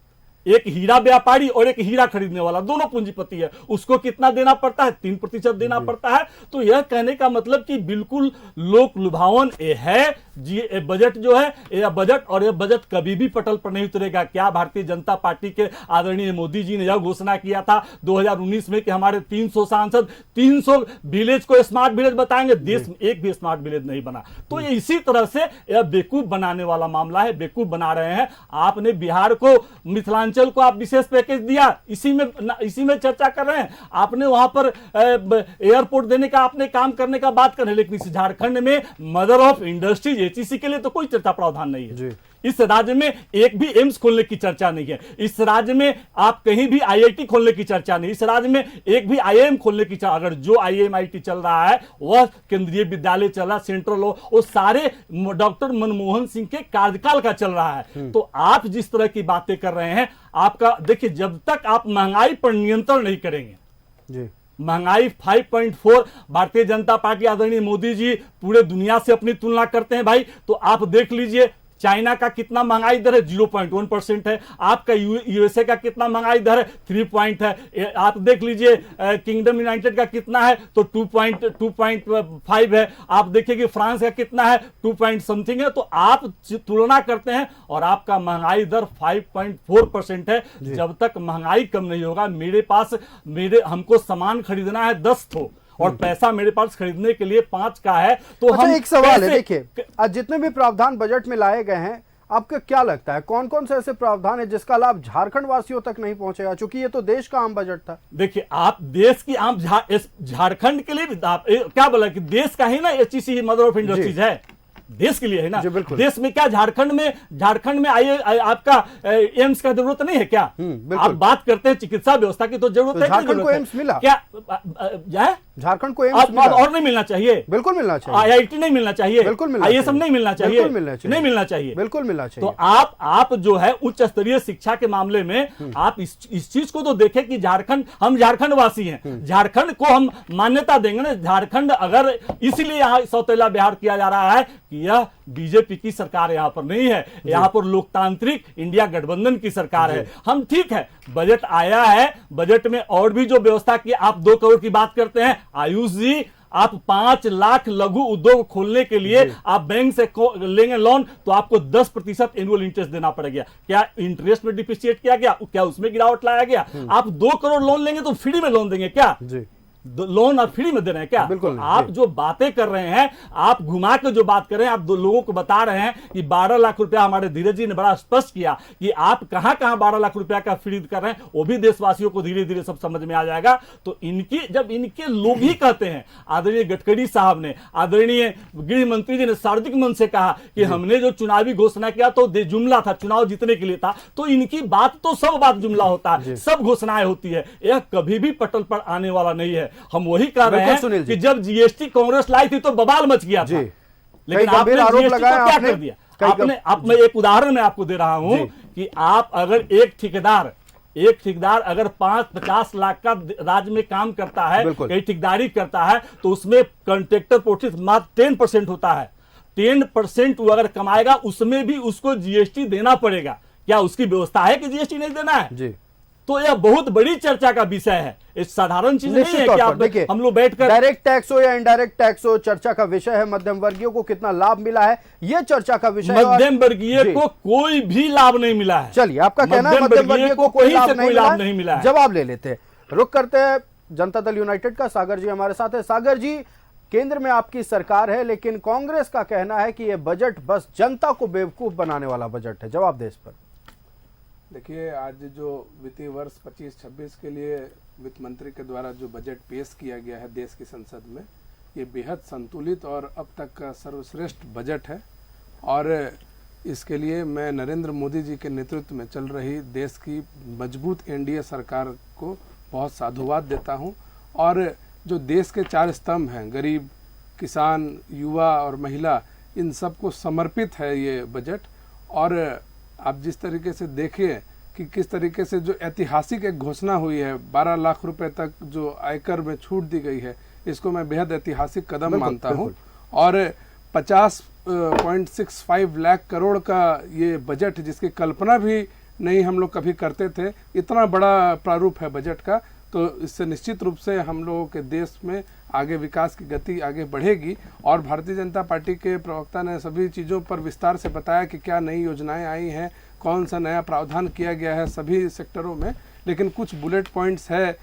[SPEAKER 12] एक हीरा व्यापारी और एक हीरा खरीदने वाला, दोनों पूंजीपति है, उसको कितना देना पड़ता है? 3% देना पड़ता है। तो यह कहने का मतलब कि बिल्कुल लोक लुभावन है ये बजट जो है, यह बजट, और यह बजट कभी भी पटल पर नहीं उतरेगा। क्या भारतीय जनता पार्टी के आदरणीय मोदी जी ने यह घोषणा किया था 2019 में कि हमारे 300 सांसद 300 विलेज को स्मार्ट विलेज बताएंगे? देश में एक भी स्मार्ट विलेज नहीं बना। तो ये इसी तरह से यह बेवकूफ बनाने वाला मामला है, बेवकूफ बना रहे हैं। आपने बिहार को, मिथिलांचल को आप विशेष पैकेज दिया, इसी में चर्चा कर रहे हैं। आपने वहां पर एयरपोर्ट देने का, आपने काम करने का बात कर रहे हैं, लेकिन इस झारखंड में मदर ऑफ इंडस्ट्रीज एचईसी के लिए तो कोई चर्चा प्रावधान नहीं है। इस राज्य में एक भी एम्स खोलने की चर्चा नहीं है। इस राज्य में आप कहीं भी आईआईटी खोलने की चर्चा नहीं। इस राज्य में एक भी आईआईएम खोलने की चर्चा, अगर जो आईआईएम आईटी चल रहा है वह केंद्रीय विद्यालय चल रहा है, सेंट्रल वो सारे डॉक्टर मनमोहन सिंह के कार्यकाल का चल रहा है। तो आप जिस तरह की बातें कर रहे हैं, आपका देखिए, जब तक आप महंगाई पर नियंत्रण नहीं करेंगे, महंगाई 5.4, भारतीय जनता पार्टी आदरणीय मोदी जी पूरे दुनिया से अपनी तुलना करते हैं भाई, तो आप देख लीजिए चाइना का कितना महंगाई दर है, 0.1% है। आपका यूएसए का कितना महंगाई दर है, 3 है। आप देख लीजिए किंगडम यूनाइटेड का कितना है, तो 2.5 है। आप देखिए कि फ्रांस का कितना है, 2 समथिंग है। तो आप तुलना करते हैं और आपका महंगाई दर 5.4% है। जब तक महंगाई कम नहीं होगा, हमको सामान खरीदना है 10 थो और पैसा मेरे पास खरीदने के लिए 5 का है, तो
[SPEAKER 1] अच्छा,
[SPEAKER 12] हम
[SPEAKER 1] एक सवाल है, देखिए जितने भी प्रावधान बजट में लाए गए हैं, आपको क्या लगता है कौन कौन से ऐसे प्रावधान है जिसका लाभ झारखंड वासियों तक नहीं पहुंचेगा? क्योंकि ये तो देश का आम बजट था।
[SPEAKER 12] देखिए, आप देश की आम झारखंड के लिए भी क्या बोला कि देश का ही ना एचईसी मदर ऑफ इंडस्ट्रीज है, देश के लिए है ना। देश में क्या झारखंड में आइए, आपका एम्स का जरूरत नहीं है क्या? आप बात करते हैं चिकित्सा व्यवस्था की, तो जरूरत है।
[SPEAKER 1] झारखंड को एम्स मिला
[SPEAKER 12] क्या?
[SPEAKER 1] झारखंड को एम्स मिला
[SPEAKER 12] और नहीं मिलना चाहिए?
[SPEAKER 1] बिल्कुल मिलना चाहिए।
[SPEAKER 12] आईआईटी नहीं मिलना चाहिए?
[SPEAKER 1] बिल्कुल मिलना
[SPEAKER 12] चाहिए। आईएसएम नहीं मिलना चाहिए?
[SPEAKER 1] बिल्कुल मिलना चाहिए।
[SPEAKER 12] नहीं मिलना चाहिए?
[SPEAKER 1] बिल्कुल मिलना चाहिए।
[SPEAKER 12] तो आप जो है उच्च स्तरीय शिक्षा के मामले में आप इस चीज को तो देखें कि हम झारखंड वासी हैं, झारखंड को हम मान्यता देंगे ना। झारखंड अगर इसलिए यहाँ सौतेला बिहार किया जा रहा है कि यह बीजेपी की सरकार यहाँ पर नहीं है, यहाँ पर लोकतांत्रिक इंडिया गठबंधन की सरकार है। हम ठीक है, बजट आया है, बजट में और भी जो व्यवस्था की, आप 2 करोड़ की बात करते हैं। आयुष जी, आप 5 लाख लघु उद्योग खोलने के लिए आप बैंक से लेंगे लोन, तो आपको 10% एनुअल इंटरेस्ट देना पड़ेगा। क्या इंटरेस्ट में डिप्रिशिएट किया गया? क्या उसमें गिरावट लाया गया? आप 2 करोड़ लोन लेंगे तो फ्री में लोन देंगे क्या? लोन आप फ्री में दे रहे हैं क्या?
[SPEAKER 1] बिल्कुल।
[SPEAKER 12] आप जो बातें कर रहे हैं, आप घुमा के जो बात कर रहे हैं, आप लोगों को बता रहे हैं कि 12 लाख रुपया, हमारे धीरज जी ने बड़ा स्पष्ट किया कि आप कहां 12 लाख रुपया का फ्री कर रहे हैं, वो भी देशवासियों को धीरे धीरे सब समझ में आ जाएगा। तो जब इनके लोग ही कहते हैं, आदरणीय गडकरी साहब ने, आदरणीय गृह मंत्री जी ने सार्वजनिक मन से कहा कि हमने जो चुनावी घोषणा किया तो जुमला था, चुनाव जीतने के लिए था, तो इनकी बात तो सब बात जुमला होता है, सब घोषणाएं होती है, यह कभी भी पटल पर आने वाला नहीं है। हम वही कह रहे हैं कि जब जीएसटी कांग्रेस लाई थी तो बवाल मच गया था, लेकिन आपने जीएसटी को क्या कर दिया? मैं एक उदाहरण मैं आपको दे रहा हूं कि आप अगर एक ठेकेदार अगर 50 लाख का राज्य में काम करता है, कहीं ठेकेदारी करता है, तो उसमें कॉन्ट्रैक्टर प्रोफिट मात्र 10% होता है। 10% वो अगर कमाएगा उसमें भी उसको जीएसटी देना पड़ेगा। क्या उसकी व्यवस्था है कि जीएसटी नहीं देना है? तो यह बहुत बड़ी चर्चा का विषय है, एक साधारण चीज नहीं है कि आप हम लोग बैठकर
[SPEAKER 1] डायरेक्ट टैक्स हो या इनडायरेक्ट टैक्स हो, चर्चा का विषय है मध्यम वर्गीयों को कितना लाभ मिला है, यह चर्चा का विषय है।
[SPEAKER 12] मध्यम वर्गीय को कोई भी लाभ नहीं मिला है।
[SPEAKER 1] चलिए, आपका कहना है मध्यम वर्गीय को कोई लाभ नहीं मिला है। जवाब ले लेते हैं, रुक करते हैं जनता दल यूनाइटेड का। सागर जी हमारे साथ है। सागर जी, केंद्र में आपकी सरकार है, लेकिन कांग्रेस का कहना है कि यह बजट बस जनता को बेवकूफ बनाने वाला बजट है। जवाब दें इस पर।
[SPEAKER 10] देखिए, आज जो वित्तीय वर्ष 25-26 के लिए वित्त मंत्री के द्वारा जो बजट पेश किया गया है देश की संसद में, ये बेहद संतुलित और अब तक का सर्वश्रेष्ठ बजट है। और इसके लिए मैं नरेंद्र मोदी जी के नेतृत्व में चल रही देश की मजबूत एनडीए सरकार को बहुत साधुवाद देता हूं। और जो देश के 4 स्तंभ हैं, गरीब, किसान, युवा और महिला, इन सबको समर्पित है ये बजट। और आप जिस तरीके से देखें कि किस तरीके से जो ऐतिहासिक एक घोषणा हुई है, 12 लाख रुपए तक जो आयकर में छूट दी गई है, इसको मैं बेहद ऐतिहासिक कदम मानता हूं। और 50.65 लाख करोड़ का ये बजट, जिसकी कल्पना भी नहीं हम लोग कभी करते थे, इतना बड़ा प्रारूप है बजट का। तो इससे निश्चित रूप से हम लोगों के देश में आगे विकास की गति आगे बढ़ेगी। और भारतीय जनता पार्टी के प्रवक्ता ने सभी चीज़ों पर विस्तार से बताया कि क्या नई योजनाएं आई हैं, कौन सा नया प्रावधान किया गया है सभी सेक्टरों में। लेकिन कुछ बुलेट पॉइंट्स है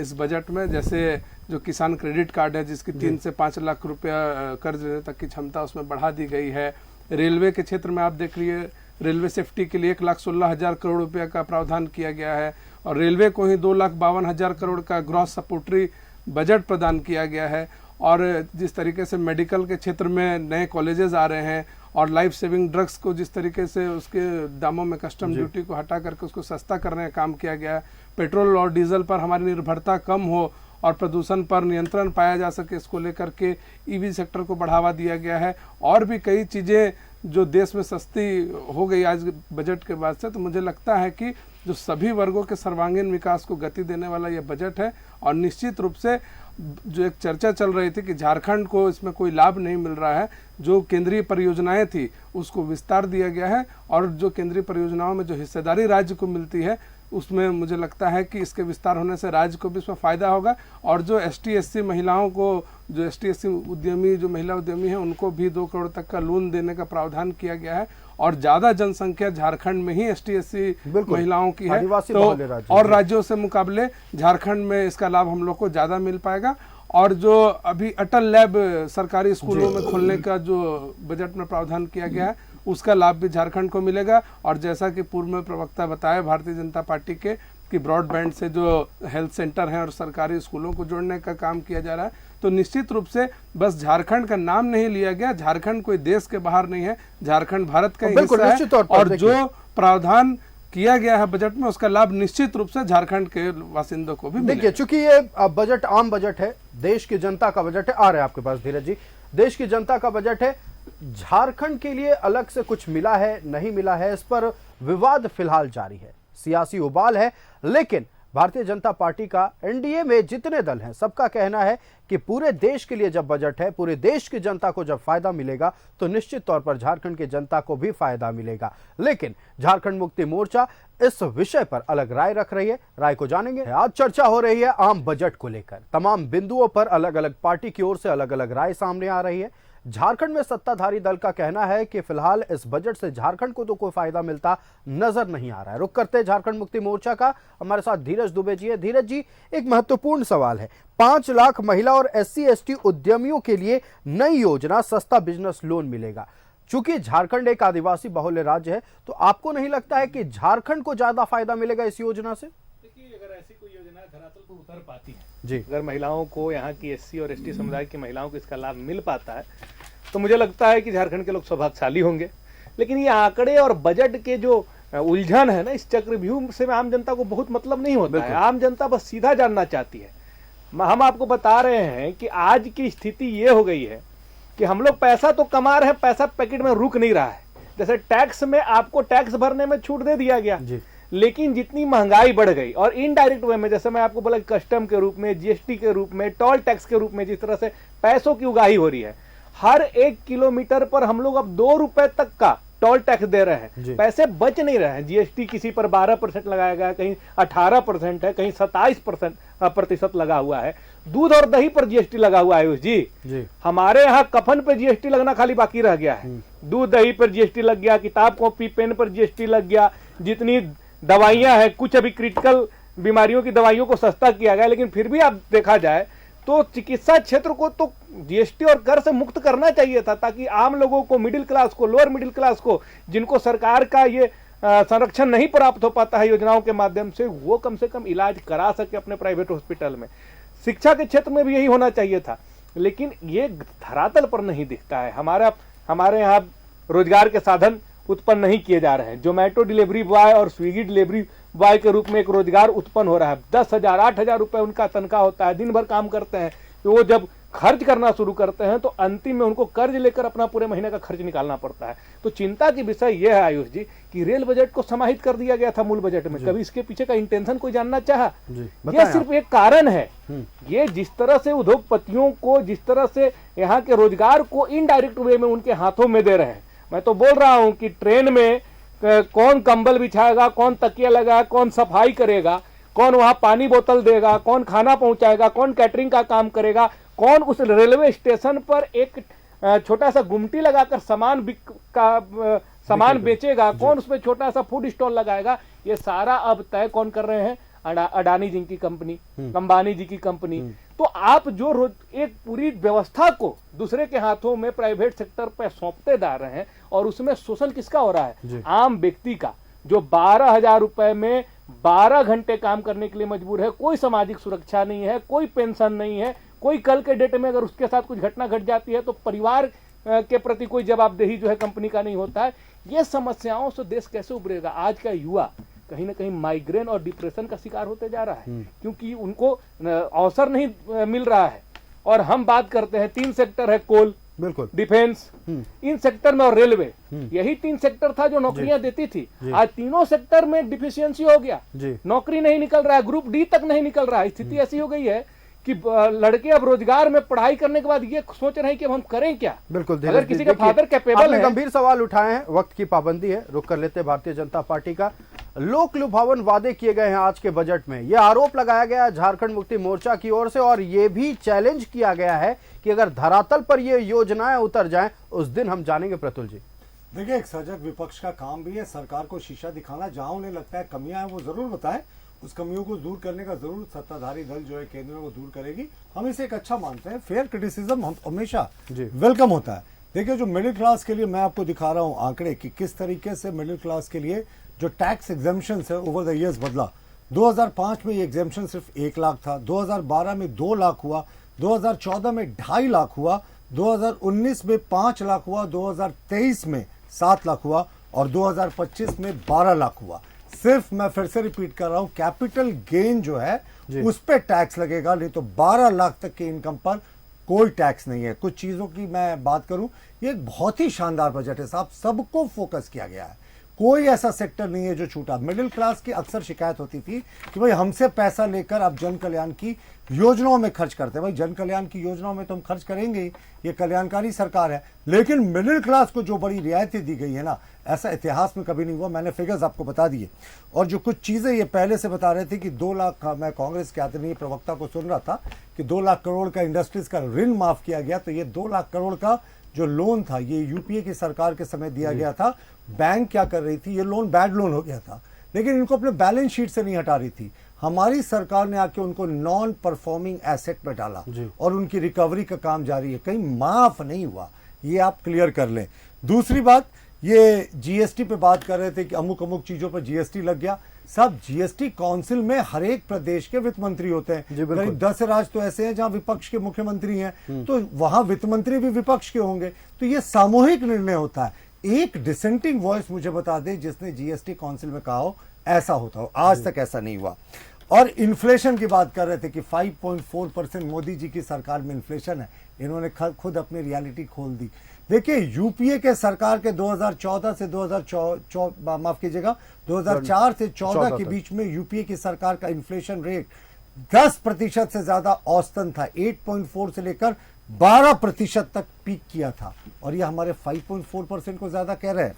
[SPEAKER 10] इस बजट में, जैसे जो किसान क्रेडिट कार्ड है, जिसकी 3 से 5 लाख रुपया कर्ज लेने तक की क्षमता उसमें बढ़ा दी गई है। रेलवे के क्षेत्र में आप देख लीजिए, रेलवे सेफ्टी के लिए 1,16,000 करोड़ रुपए का प्रावधान किया गया है। और रेलवे को ही 2,52,000 करोड़ का ग्रॉस सपोर्टरी बजट प्रदान किया गया है। और जिस तरीके से मेडिकल के क्षेत्र में नए कॉलेजेस आ रहे हैं, और लाइफ सेविंग ड्रग्स को जिस तरीके से उसके दामों में कस्टम ड्यूटी को हटा करके उसको सस्ता करने का काम किया गया है, पेट्रोल और डीजल पर हमारी निर्भरता कम हो और प्रदूषण पर नियंत्रण पाया जा सके, इसको लेकर के ईवी सेक्टर को बढ़ावा दिया गया है। और भी कई चीज़ें जो देश में सस्ती हो गई आज बजट के बाद से। तो मुझे लगता है कि जो सभी वर्गों के सर्वांगीण विकास को गति देने वाला ये बजट है। और निश्चित रूप से जो एक चर्चा चल रही थी कि झारखंड को इसमें कोई लाभ नहीं मिल रहा है, जो केंद्रीय परियोजनाएं थी उसको विस्तार दिया गया है। और जो केंद्रीय परियोजनाओं में जो हिस्सेदारी राज्य को मिलती है, उसमें मुझे लगता है कि इसके विस्तार होने से राज्य को भी इसमें फायदा होगा। और जो ST-SC महिलाओं को, जो ST-SC उद्यमी, जो महिला उद्यमी हैं, उनको भी 2 करोड़ तक का लोन देने का प्रावधान किया गया है। और ज्यादा जनसंख्या झारखंड में ही ST-SC महिलाओं की है, तो और राज्यों से मुकाबले झारखंड में इसका लाभ हम लोग को ज्यादा मिल पाएगा। और जो अभी अटल लैब सरकारी स्कूलों में खोलने का जो बजट में प्रावधान किया गया है, उसका लाभ भी झारखंड को मिलेगा। और जैसा कि पूर्व में प्रवक्ता बताया भारतीय जनता पार्टी के, कि ब्रॉडबैंड से जो हेल्थ सेंटर हैं और सरकारी स्कूलों को जोड़ने का काम किया जा रहा है। तो निश्चित रूप से बस झारखंड का नाम नहीं लिया गया, झारखंड कोई देश के बाहर नहीं है, झारखंड भारत का हिस्सा है। और जो प्रावधान किया गया है बजट में, उसका लाभ निश्चित रूप से झारखंड के वासिंदों को भी मिलेगा।
[SPEAKER 1] देखिए, चूंकि ये बजट आम बजट है, देश की जनता का बजट है। आ रहे हैं आपके पास धीरज जी, देश की जनता का बजट है। झारखंड के लिए अलग से कुछ मिला है नहीं मिला है, इस पर विवाद फिलहाल जारी है, सियासी उबाल है। लेकिन भारतीय जनता पार्टी का, एनडीए में जितने दल हैं, सबका कहना है कि पूरे देश के लिए जब बजट है, पूरे देश की जनता को जब फायदा मिलेगा, तो निश्चित तौर पर झारखंड की जनता को भी फायदा मिलेगा। लेकिन झारखंड मुक्ति मोर्चा इस विषय पर अलग राय रख रही है। राय को जानेंगे। आज चर्चा हो रही है आम बजट को लेकर, तमाम बिंदुओं पर अलग अलग पार्टी की ओर से अलग अलग राय सामने आ रही है। झारखंड में सत्ताधारी दल का कहना है कि फिलहाल इस बजट से झारखंड को तो कोई फायदा मिलता नजर नहीं आ रहा है। रुक करते झारखंड मुक्ति मोर्चा का, हमारे साथ धीरज दुबे जी है। धीरज जी, एक महत्वपूर्ण सवाल है, 5 लाख महिला और SC-ST उद्यमियों के लिए नई योजना सस्ता बिजनेस लोन मिलेगा। चूंकि झारखंड एक आदिवासी बहुल्य राज्य है, तो आपको नहीं लगता है कि झारखंड को ज्यादा फायदा मिलेगा इस योजना से?
[SPEAKER 10] अगर ऐसी कोई योजना धरातल पर उतर पाती है
[SPEAKER 1] जी,
[SPEAKER 10] अगर महिलाओं को, यहाँ की SC और ST समुदाय की महिलाओं को इसका लाभ मिल पाता है, तो मुझे लगता है कि झारखंड के लोग सौभाग्यशाली होंगे। लेकिन ये आंकड़े और बजट के जो उलझन है ना, इस चक्रव्यूह से आम जनता को बहुत मतलब नहीं होता है। आम जनता बस सीधा जानना चाहती है। हम आपको बता रहे हैं कि आज की स्थिति ये हो गई है कि हम लोग पैसा तो कमा रहे हैं, पैसा पैकेट में रुक नहीं रहा है। जैसे टैक्स में आपको टैक्स भरने में छूट दे दिया गया, लेकिन जितनी महंगाई बढ़ गई और इनडायरेक्ट वे में, जैसे मैं आपको बोला, कस्टम के रूप में, GST के रूप में, टोल टैक्स के रूप में, जिस तरह से पैसों की उगाही हो रही है, हर 1 किलोमीटर पर हम लोग अब 2 रुपए तक का टोल टैक्स दे रहे हैं, पैसे बच नहीं रहे हैं। GST किसी पर 12% लगाया गया, कहीं 18% है, कहीं 27% लगा हुआ है। दूध और दही पर GST लगा हुआ है जी। हमारे यहाँ कफन पे GST लगना खाली बाकी रह गया है। दूध दही पर GST लग गया, किताब कॉपी पेन पर GST लग गया, जितनी दवाइयां हैं, कुछ अभी क्रिटिकल बीमारियों की दवाइयों को सस्ता किया गया, लेकिन फिर भी आप देखा जाए तो चिकित्सा क्षेत्र को तो जीएसटी और कर से मुक्त करना चाहिए था, ताकि आम लोगों को, मिडिल क्लास को, लोअर मिडिल क्लास को, जिनको सरकार का ये संरक्षण नहीं प्राप्त हो पाता है योजनाओं के माध्यम से, वो कम से कम इलाज करा सके अपने प्राइवेट हॉस्पिटल में। शिक्षा के क्षेत्र में भी यही होना चाहिए था, लेकिन ये धरातल पर नहीं दिखता है। हमारे यहाँ रोजगार के साधन उत्पन्न नहीं किए जा रहे हैं। जोमेटो डिलीवरी बॉय और स्विगी डिलीवरी बॉय के रूप में एक रोजगार उत्पन्न हो रहा है। 10,000 8,000 रुपए उनका तनख्वाह होता है, दिन भर काम करते हैं। तो वो जब खर्च करना शुरू करते हैं तो अंतिम में उनको कर्ज लेकर अपना पूरे महीने का खर्च निकालना पड़ता है। तो चिंता की विषय यह है आयुष जी कि रेल बजट को समाहित कर दिया गया था मूल बजट में। कभी इसके पीछे का इंटेंशन कोई जानना चाहा? यह सिर्फ एक कारण है। ये जिस तरह से उद्योगपतियों को, जिस तरह से यहाँ के रोजगार को इनडायरेक्ट वे में उनके हाथों में दे रहे हैं। मैं तो बोल रहा हूं कि ट्रेन में कौन कंबल बिछाएगा, कौन तकिया लगाएगा, कौन सफाई करेगा, कौन वहां पानी बोतल देगा, कौन खाना पहुंचाएगा, कौन कैटरिंग का काम करेगा, कौन उस रेलवे स्टेशन पर एक छोटा सा गुमटी लगाकर सामान बेचेगा, कौन उसमें छोटा सा फूड स्टॉल लगाएगा, ये सारा अब तय कौन कर रहे हैं? अडानी जी की कंपनी, अंबानी जी की कंपनी। तो आप जो एक पूरी व्यवस्था को दूसरे के हाथों में प्राइवेट सेक्टर पर सौंपते जा रहे हैं, और उसमें शोषण किसका हो रहा है? आम व्यक्ति का, जो 12,000 रुपए में 12 घंटे काम करने के लिए मजबूर है। कोई सामाजिक सुरक्षा नहीं है, कोई पेंशन नहीं है, कोई कल के डेट में अगर उसके साथ कुछ घटना घट जाती है तो परिवार के प्रति कोई जवाबदेही जो है कंपनी का नहीं होता है। ये समस्याओं से देश कैसे उभरेगा? आज का युवा कहीं ना कहीं माइग्रेन और डिप्रेशन का शिकार होते जा रहा है, क्योंकि उनको अवसर नहीं मिल रहा है। और हम बात करते हैं 3 सेक्टर है, कोल,
[SPEAKER 1] बिल्कुल,
[SPEAKER 10] डिफेंस, इन सेक्टर में, और रेलवे, यही 3 सेक्टर था जो नौकरियां देती थी। आज तीनों सेक्टर में डिफिशियंसी हो गया, नौकरी नहीं निकल रहा है, ग्रुप डी तक नहीं निकल रहा है। स्थिति ऐसी हो गई है कि लड़के अब रोजगार में पढ़ाई करने के बाद ये सोच रहे हैं कि अब हम करें क्या।
[SPEAKER 1] बिल्कुल,
[SPEAKER 10] अगर किसी का फादर कैपेबल है।
[SPEAKER 1] गंभीर सवाल उठाए हैं, वक्त की पाबंदी है, रुक कर लेते हैं। भारतीय जनता पार्टी का लोक लुभावन वादे किए गए हैं आज के बजट में, यह आरोप लगाया गया झारखंड मुक्ति मोर्चा की ओर से, और यह भी चैलेंज किया गया है कि अगर धरातल पर ये योजनाएं उतर जाएं उस दिन हम जानेंगे। प्रतुल जी,
[SPEAKER 11] देखिए, एक सजग विपक्ष का काम भी है सरकार को शीशा दिखाना, जहां उन्हें लगता है कमियां हैं वो जरूर बताएं, उस कमियों को दूर करने का जरूर सत्ताधारी दल जो है केंद्र में वो दूर करेगी। हम इसे एक अच्छा मानते हैं। फेयर क्रिटिसिज्म हमेशा वेलकम होता है। देखिए, जो मिडिल क्लास के लिए मैं आपको दिखा रहा हूं आंकड़े कि किस तरीके से मिडिल क्लास के लिए जो टैक्स एग्जेम्पशन है ओवर द ईयर्स बदला। 2005 में ये एग्जेम्पशन सिर्फ 1 लाख था, 2012 में 2 लाख हुआ, 2014 में 2.5 लाख हुआ, 2019 में 5 लाख हुआ, 2023 में 7 लाख हुआ, और 2025 में 12 लाख हुआ। सिर्फ मैं फिर से रिपीट कर रहा हूं, कैपिटल गेन जो है उस पर टैक्स लगेगा, नहीं तो 12 लाख तक के इनकम पर कोई टैक्स नहीं है। कुछ चीजों की मैं बात करूं, ये एक बहुत ही शानदार बजट है साहब, सबको फोकस किया गया है, कोई ऐसा सेक्टर नहीं है जो छूटा। मिडिल क्लास की अक्सर शिकायत होती थी कि भाई हमसे पैसा लेकर आप जन कल्याण की योजनाओं में खर्च करते हैं। भाई जन कल्याण की योजनाओं में तो हम खर्च करेंगे ही, ये कल्याणकारी सरकार है, लेकिन मिडिल क्लास को जो बड़ी रियायतें दी गई है ना, ऐसा इतिहास में कभी नहीं हुआ। मैंने फिगर्स आपको बता दिए, और जो कुछ चीजें ये पहले से बता रहे थे कि 2 लाख, मैं कांग्रेस के आदरणीय प्रवक्ता को सुन रहा था कि 2 लाख करोड़ का इंडस्ट्रीज का ऋण माफ किया गया। तो ये 2 लाख करोड़ का जो लोन था, ये यूपीए की सरकार के समय दिया गया था। बैंक क्या कर रही थी, ये लोन बैड लोन हो गया था, लेकिन इनको अपने बैलेंस शीट से नहीं हटा रही थी। हमारी सरकार ने आके उनको नॉन परफॉर्मिंग एसेट में डाला और उनकी रिकवरी का काम जारी है, कहीं माफ नहीं हुआ, ये आप क्लियर कर लें। दूसरी बात, ये जीएसटी पे बात कर रहे थे कि अमुक अमुक चीजों पर जीएसटी लग गया। सब जीएसटी काउंसिल में हर एक प्रदेश के वित्त मंत्री होते हैं, करीब 10 राज्य तो ऐसे हैं जहां विपक्ष के मुख्यमंत्री हैं, तो वहां वित्त मंत्री भी विपक्ष के होंगे, तो ये सामूहिक निर्णय होता है। एक डिसेंटिंग वॉइस मुझे बता दे जिसने जीएसटी काउंसिल में कहा हो ऐसा होता हो, आज तक ऐसा नहीं हुआ। और इन्फ्लेशन की बात कर रहे थे कि 5.4% मोदी जी की सरकार में इन्फ्लेशन है, इन्होंने खुद अपनी रियलिटी खोल दी। देखिए, यूपीए के सरकार के 2014 से 2004 से 14 के बीच में यूपीए की सरकार का इन्फ्लेशन रेट 10% से ज्यादा औसतन था, 8.4 से लेकर 12% तक पीक किया था, और ये हमारे 5.4% को ज्यादा कह रहे हैं।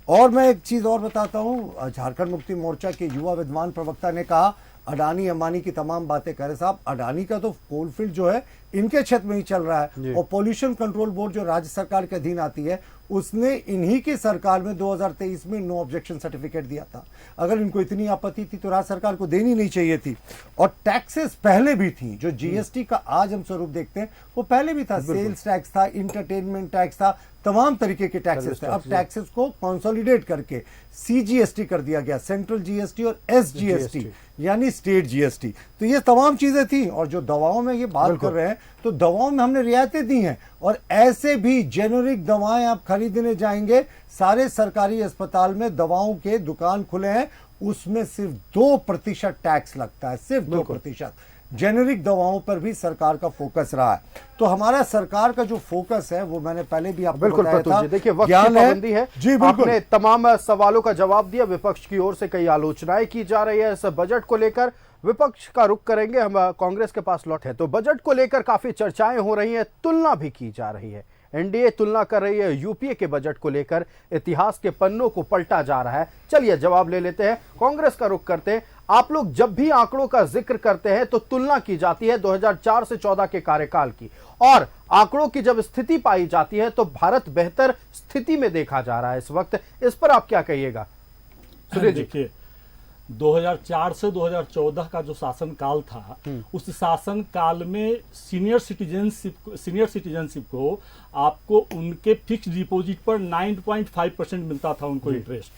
[SPEAKER 11] और मैं एक चीज और बताता हूं, झारखंड मुक्ति मोर्चा के युवा विद्वान प्रवक्ता ने कहा अडानी अंबानी की तमाम बातें करे। साहब, अडानी का तो कोलफील्ड जो है इनके क्षेत्र में ही चल रहा है। और पॉल्यूशन कंट्रोल बोर्ड जो राज्य सरकार के अधीन आती है, उसने इन्हीं की सरकार में 2023 में नो ऑब्जेक्शन सर्टिफिकेट दिया था। अगर इनको इतनी आपत्ति थी तो राज्य सरकार को देनी नहीं चाहिए थी। और टैक्सेस पहले भी थी, जो जीएसटी का आज हम स्वरूप देखते हैं वो पहले भी था। सेल्स टैक्स था, इंटरटेनमेंट टैक्स था, तमाम तरीके के टैक्सेस थे। अब टैक्सेस को कंसोलिडेट करके सीजीएसटी कर दिया गया, सेंट्रल जीएसटी और एसजीएसटी यानी स्टेट जीएसटी। तो ये तमाम चीजें थी। और जो दवाओं में ये बात कर रहे हैं, तो दवाओं में हमने रियायतें दी हैं। और ऐसे भी जेनेरिक दवाएं आप खरीदने जाएंगे, सारे सरकारी अस्पताल में दवाओं के दुकान खुले हैं, उसमें सिर्फ 2% टैक्स लगता है, सिर्फ 2%। जेनेरिक दवाओं पर भी सरकार का फोकस रहा है। तो हमारा सरकार का जो फोकस है वो मैंने पहले भी आपको
[SPEAKER 1] बिल्कुल
[SPEAKER 11] बताया था।
[SPEAKER 1] देखिए, वक्त की पाबंदी है
[SPEAKER 11] जी,
[SPEAKER 1] आपने तमाम सवालों का जवाब दिया। विपक्ष की ओर से कई आलोचनाएं की जा रही है इस बजट को लेकर। विपक्ष का रुख करेंगे, हम कांग्रेस के पास लौट है। तो बजट को लेकर काफी चर्चाएं हो रही हैं, तुलना भी की जा रही है। एनडीए तुलना कर रही है यूपीए के बजट को लेकर, इतिहास के पन्नों को पलटा जा रहा है। चलिए जवाब ले लेते हैं, कांग्रेस का रुख करते हैं। आप लोग जब भी आंकड़ों का जिक्र करते हैं तो तुलना की जाती है 2004 से 14 के कार्यकाल की, और आंकड़ों की जब स्थिति पाई जाती है तो भारत बेहतर स्थिति में देखा जा रहा है इस वक्त। इस पर आप क्या कहिएगा सुनील जी?
[SPEAKER 12] देखिए, 2004 से 2014 का जो शासन काल था, उस शासन काल में सीनियर सिटीजनशिप को आपको उनके फिक्स डिपॉजिट पर 9.5% मिलता था उनको इंटरेस्ट,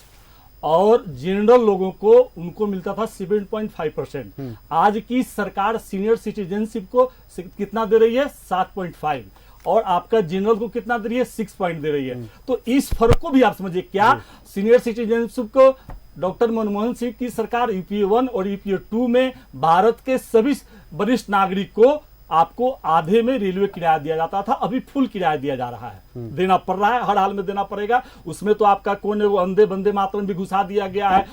[SPEAKER 12] और जनरल लोगों को उनको मिलता था 7.5%। आज की सरकार सीनियर सिटीजनशिप को कितना दे रही है? 7.5, और आपका जनरल को कितना दे रही है? 6 पॉइंट दे रही है। तो इस फर्क को भी आप समझिए। क्या सीनियर सिटीजनशिप को डॉक्टर मनमोहन सिंह की सरकार यूपीए 1 और यूपीए 2 में भारत के सभी वरिष्ठ नागरिक को आपको आधे में रेलवे किराया दिया जाता था, अभी फुल किराया दिया जा रहा है, देना पड़ रहा है, हर हाल में देना पड़ेगा। उसमें तो आपका कौन है वो वंदे मातरम भी घुसा दिया गया है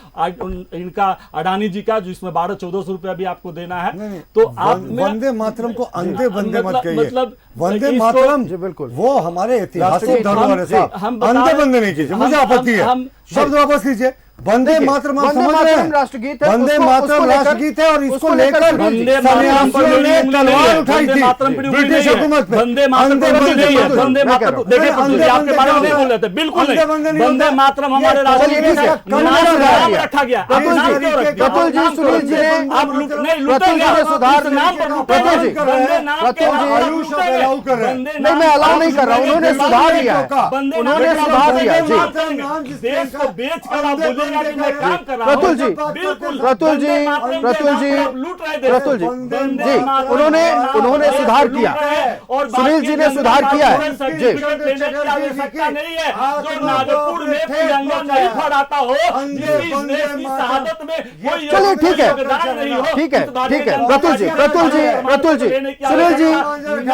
[SPEAKER 12] इनका अडानी जी का, जो इसमें 1200-1400 रुपया भी आपको देना है। तो आप
[SPEAKER 11] वंदे मातरम को अंधे बंदे मत कहिए।
[SPEAKER 12] मतलब
[SPEAKER 11] वंदे मातरम बिल्कुल वो हमारे ऐतिहासिक धरोहर है साहब, अंधे बंदे नहीं कीजिए, मुझे आपत्ति है। शब्द वापस लीजिए। वंदे मातरम
[SPEAKER 1] राष्ट्रगीत है,
[SPEAKER 11] वंदे मातरम राष्ट्रगीत है, और इसको लेकर सन्यासियों ने तलवार उठाई थी ब्रिटिश हुकूमत पे।
[SPEAKER 12] वंदे मातरम देखिए आपके बारे में नहीं बोल रहे थे, बिल्कुल नहीं। वंदे मातरम हमारे राष्ट्रगीत नाम रखा गया।
[SPEAKER 1] प्रतुल जी, सुनील जी ने
[SPEAKER 12] आप लूटेंगे
[SPEAKER 1] सुधार
[SPEAKER 12] नाम पर
[SPEAKER 1] नहीं, मैं अलाउ नहीं कर रहा हूँ। उन्होंने सुधार लिया है, उन्होंने सुधार लिया जी।
[SPEAKER 12] देश को बेच कर आप बोलेंगे कि मैं काम कर रहा हूं।
[SPEAKER 1] प्रतुल जी,
[SPEAKER 12] बिल्कुल
[SPEAKER 1] प्रतुल जी, प्रतुल जी, प्रतुल जी, जी, उन्होंने सुधार किया,
[SPEAKER 12] और
[SPEAKER 1] सुनील जी ने सुधार किया है जी।
[SPEAKER 12] आवश्यकता नहीं है जो नागपुर में तिरंगा नहीं फहराता हो, जिस देश की शहादत में कोई
[SPEAKER 1] चलिए ठीक है, ठीक है, ठीक है। प्रतुल जी, प्रतुल जी, प्रतुल जी, सुनील जी,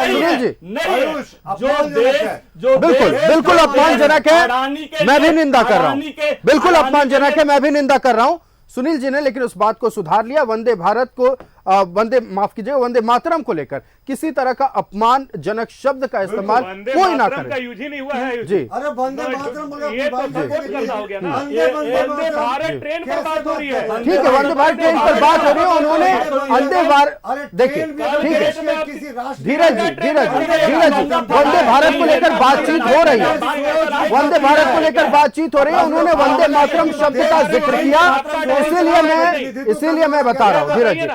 [SPEAKER 1] सुनील जी,
[SPEAKER 12] नहीं, जो देश जो
[SPEAKER 1] बिल्कुल बिल्कुल अपमानजनक है, मैं भी निंदा कर रहा हूँ, बिल्कुल अपमानजनक है, मैं भी निंदा कर रहा हूं। सुनील जी ने लेकिन उस बात को सुधार लिया। वंदे भारत को माफ कीजिएगा, वंदे मातरम को लेकर किसी तरह का अपमानजनक शब्द का इस्तेमाल कोई ना करे।
[SPEAKER 10] यूज ही नहीं हुआ है
[SPEAKER 1] जी।
[SPEAKER 11] अरे वंदे मातरम
[SPEAKER 10] ये तो करना हो गया ना। वंदे भारत ट्रेन पर बात हो रही है।
[SPEAKER 1] ठीक है, वंदे भारत ट्रेन पर बात हो रही है। उन्होंने वंदे भारत, देखिए ठीक है, धीरज जी, धीरज जी, धीरज जी, वंदे भारत को लेकर बातचीत हो रही है, वंदे भारत को लेकर बातचीत हो रही है। उन्होंने वंदे मातरम शब्द का जिक्र किया, इसीलिए मैं बता रहा हूँ। धीरज जी,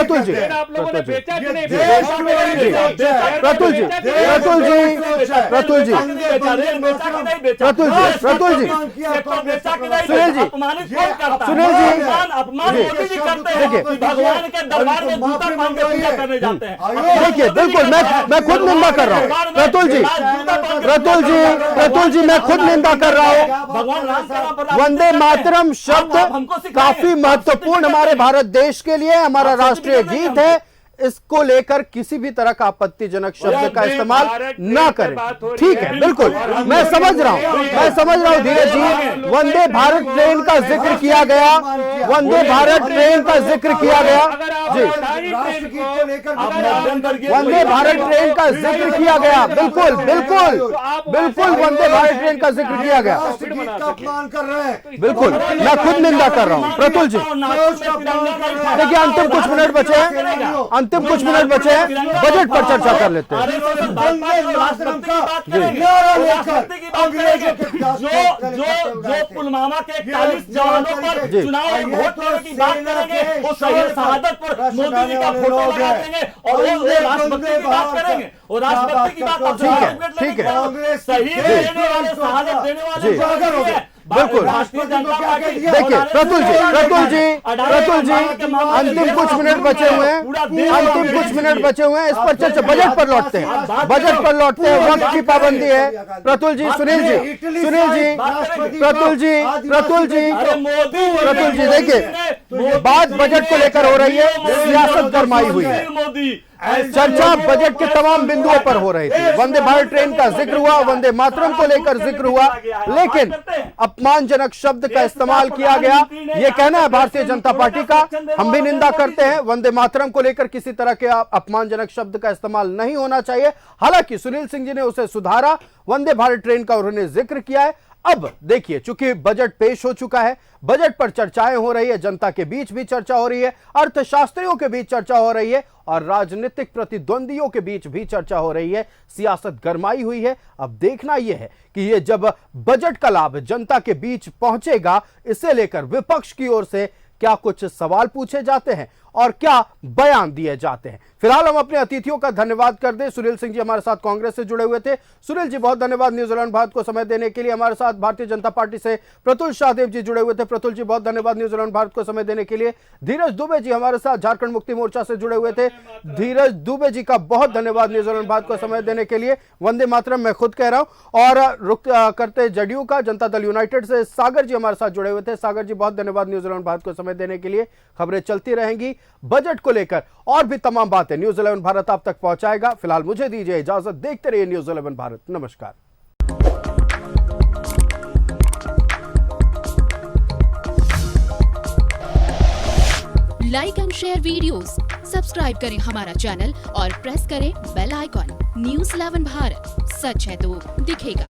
[SPEAKER 1] प्रतुल जी, प्रतुल जी, प्रतुल जी, प्रतुल जी, प्रतुल जी, प्रतुल जी, प्रतुल जी, सुनील जी, सुनील जी, देखिए
[SPEAKER 12] भगवान के दरबार में जूता पहन के पूजा करने जाते हैं।
[SPEAKER 1] देखिए बिल्कुल मैं खुद निंदा कर रहा हूँ। प्रतुल जी, प्रतुल जी, प्रतुल जी, मैं खुद निंदा कर रहा हूँ।
[SPEAKER 12] भगवान राम
[SPEAKER 1] वंदे मातरम शब्द काफी महत्वपूर्ण हमारे भारत देश के लिए हमारा राष्ट्रीय गीत है। इसको लेकर किसी भी तरह का आपत्तिजनक शब्द का इस्तेमाल ना करें। ठीक है, बिल्कुल मैं समझ रहा हूं, धीरज जी। वंदे भारत ट्रेन का जिक्र किया गया, वंदे भारत ट्रेन का जिक्र किया गया, जी।
[SPEAKER 11] राष्ट्रगीत को लेकर
[SPEAKER 1] वंदे भारत ट्रेन का जिक्र किया गया, बिल्कुल बिल्कुल बिल्कुल वंदे भारत ट्रेन का जिक्र किया गया,
[SPEAKER 11] राष्ट्रगीत का अपमान कर रहे हैं।
[SPEAKER 1] बिल्कुल मैं खुद निंदा कर रहा हूँ। प्रतुल जी देखिए, अंतिम कुछ मिनट बचे हैं, अंतिम कुछ मिनट बचे हैं, बजट पर चर्चा कर लेते हैं।
[SPEAKER 12] जो पुलवामा के 41 जवानों पर चुनाव में वोट देने की बात करेंगे, वो शहीद शहादत पर मोदी जी का फोटो लगा देंगे और वो राष्ट्रभक्ति की बात करेंगे, और राष्ट्रभक्ति की बात
[SPEAKER 1] ठीक है,
[SPEAKER 12] शहीद देने वाले, शहादत देने वाले
[SPEAKER 1] बिल्कुल। देखिए प्रतुल जी अंतिम कुछ मिनट बचे हुए हैं, अंतिम कुछ मिनट बचे हुए हैं, इस पर चर्चा बजट पर लौटते हैं, बजट पर लौटते हैं। वक्त की पाबंदी है। प्रतुल जी, सुनील जी, प्रतुल जी देखिए, बात बजट को लेकर हो रही है, सियासत गरमाई हुई है, चर्चा बजट के तमाम बिंदुओं पर हो रही थी। वंदे भारत ट्रेन का जिक्र हुआ, वंदे मातरम को लेकर जिक्र हुआ, लेकिन अपमानजनक शब्द का इस्तेमाल किया गया। ये कहना है भारतीय जनता पार्टी का, हम भी निंदा करते हैं। वंदे मातरम को लेकर किसी तरह के अपमानजनक शब्द का इस्तेमाल नहीं होना चाहिए। हालांकि सुनील सिंह जी ने उसे सुधारा, वंदे भारत ट्रेन का उन्होंने जिक्र किया है। अब देखिए, चूंकि बजट पेश हो चुका है, बजट पर चर्चाएं हो रही है, जनता के बीच भी चर्चा हो रही है, अर्थशास्त्रियों के बीच चर्चा हो रही है और राजनीतिक प्रतिद्वंदियों के बीच भी चर्चा हो रही है। सियासत गरमाई हुई है। अब देखना यह है कि यह जब बजट का लाभ जनता के बीच पहुंचेगा, इसे लेकर विपक्ष की ओर से क्या कुछ सवाल पूछे जाते हैं और क्या बयान दिए जाते हैं। फिलहाल हम अपने अतिथियों का धन्यवाद कर दें। सुनील सिंह जी हमारे साथ कांग्रेस से जुड़े हुए थे। सुनील जी बहुत धन्यवाद न्यूजीलैंड भारत को समय देने के लिए। हमारे साथ भारतीय जनता पार्टी से प्रतुल शाहदेव जी जुड़े हुए थे। प्रतुल जी बहुत धन्यवाद न्यूजीलैंड भारत को समय देने के लिए। धीरज दुबे जी हमारे साथ झारखंड मुक्ति मोर्चा से जुड़े हुए थे। धीरज दुबे जी का बहुत धन्यवाद न्यूजीलैंड भारत को समय देने के लिए। वंदे मातरम मैं खुद कह रहा हूं। और रुक करते जदयू का, जनता दल यूनाइटेड से सागर जी हमारे साथ जुड़े हुए थे। सागर जी बहुत धन्यवाद न्यूजीलैंड भारत को समय देने के लिए। खबरें चलती रहेंगी बजट को लेकर, और भी तमाम बातें न्यूज़ 11 भारत आप तक पहुंचाएगा। फिलहाल मुझे दीजिए इजाजत, देखते रहिए न्यूज़ 11 भारत। नमस्कार।
[SPEAKER 13] Like and share videos, subscribe करें हमारा चैनल और प्रेस करें बेल आइकॉन। न्यूज़ 11 भारत, सच है तो दिखेगा।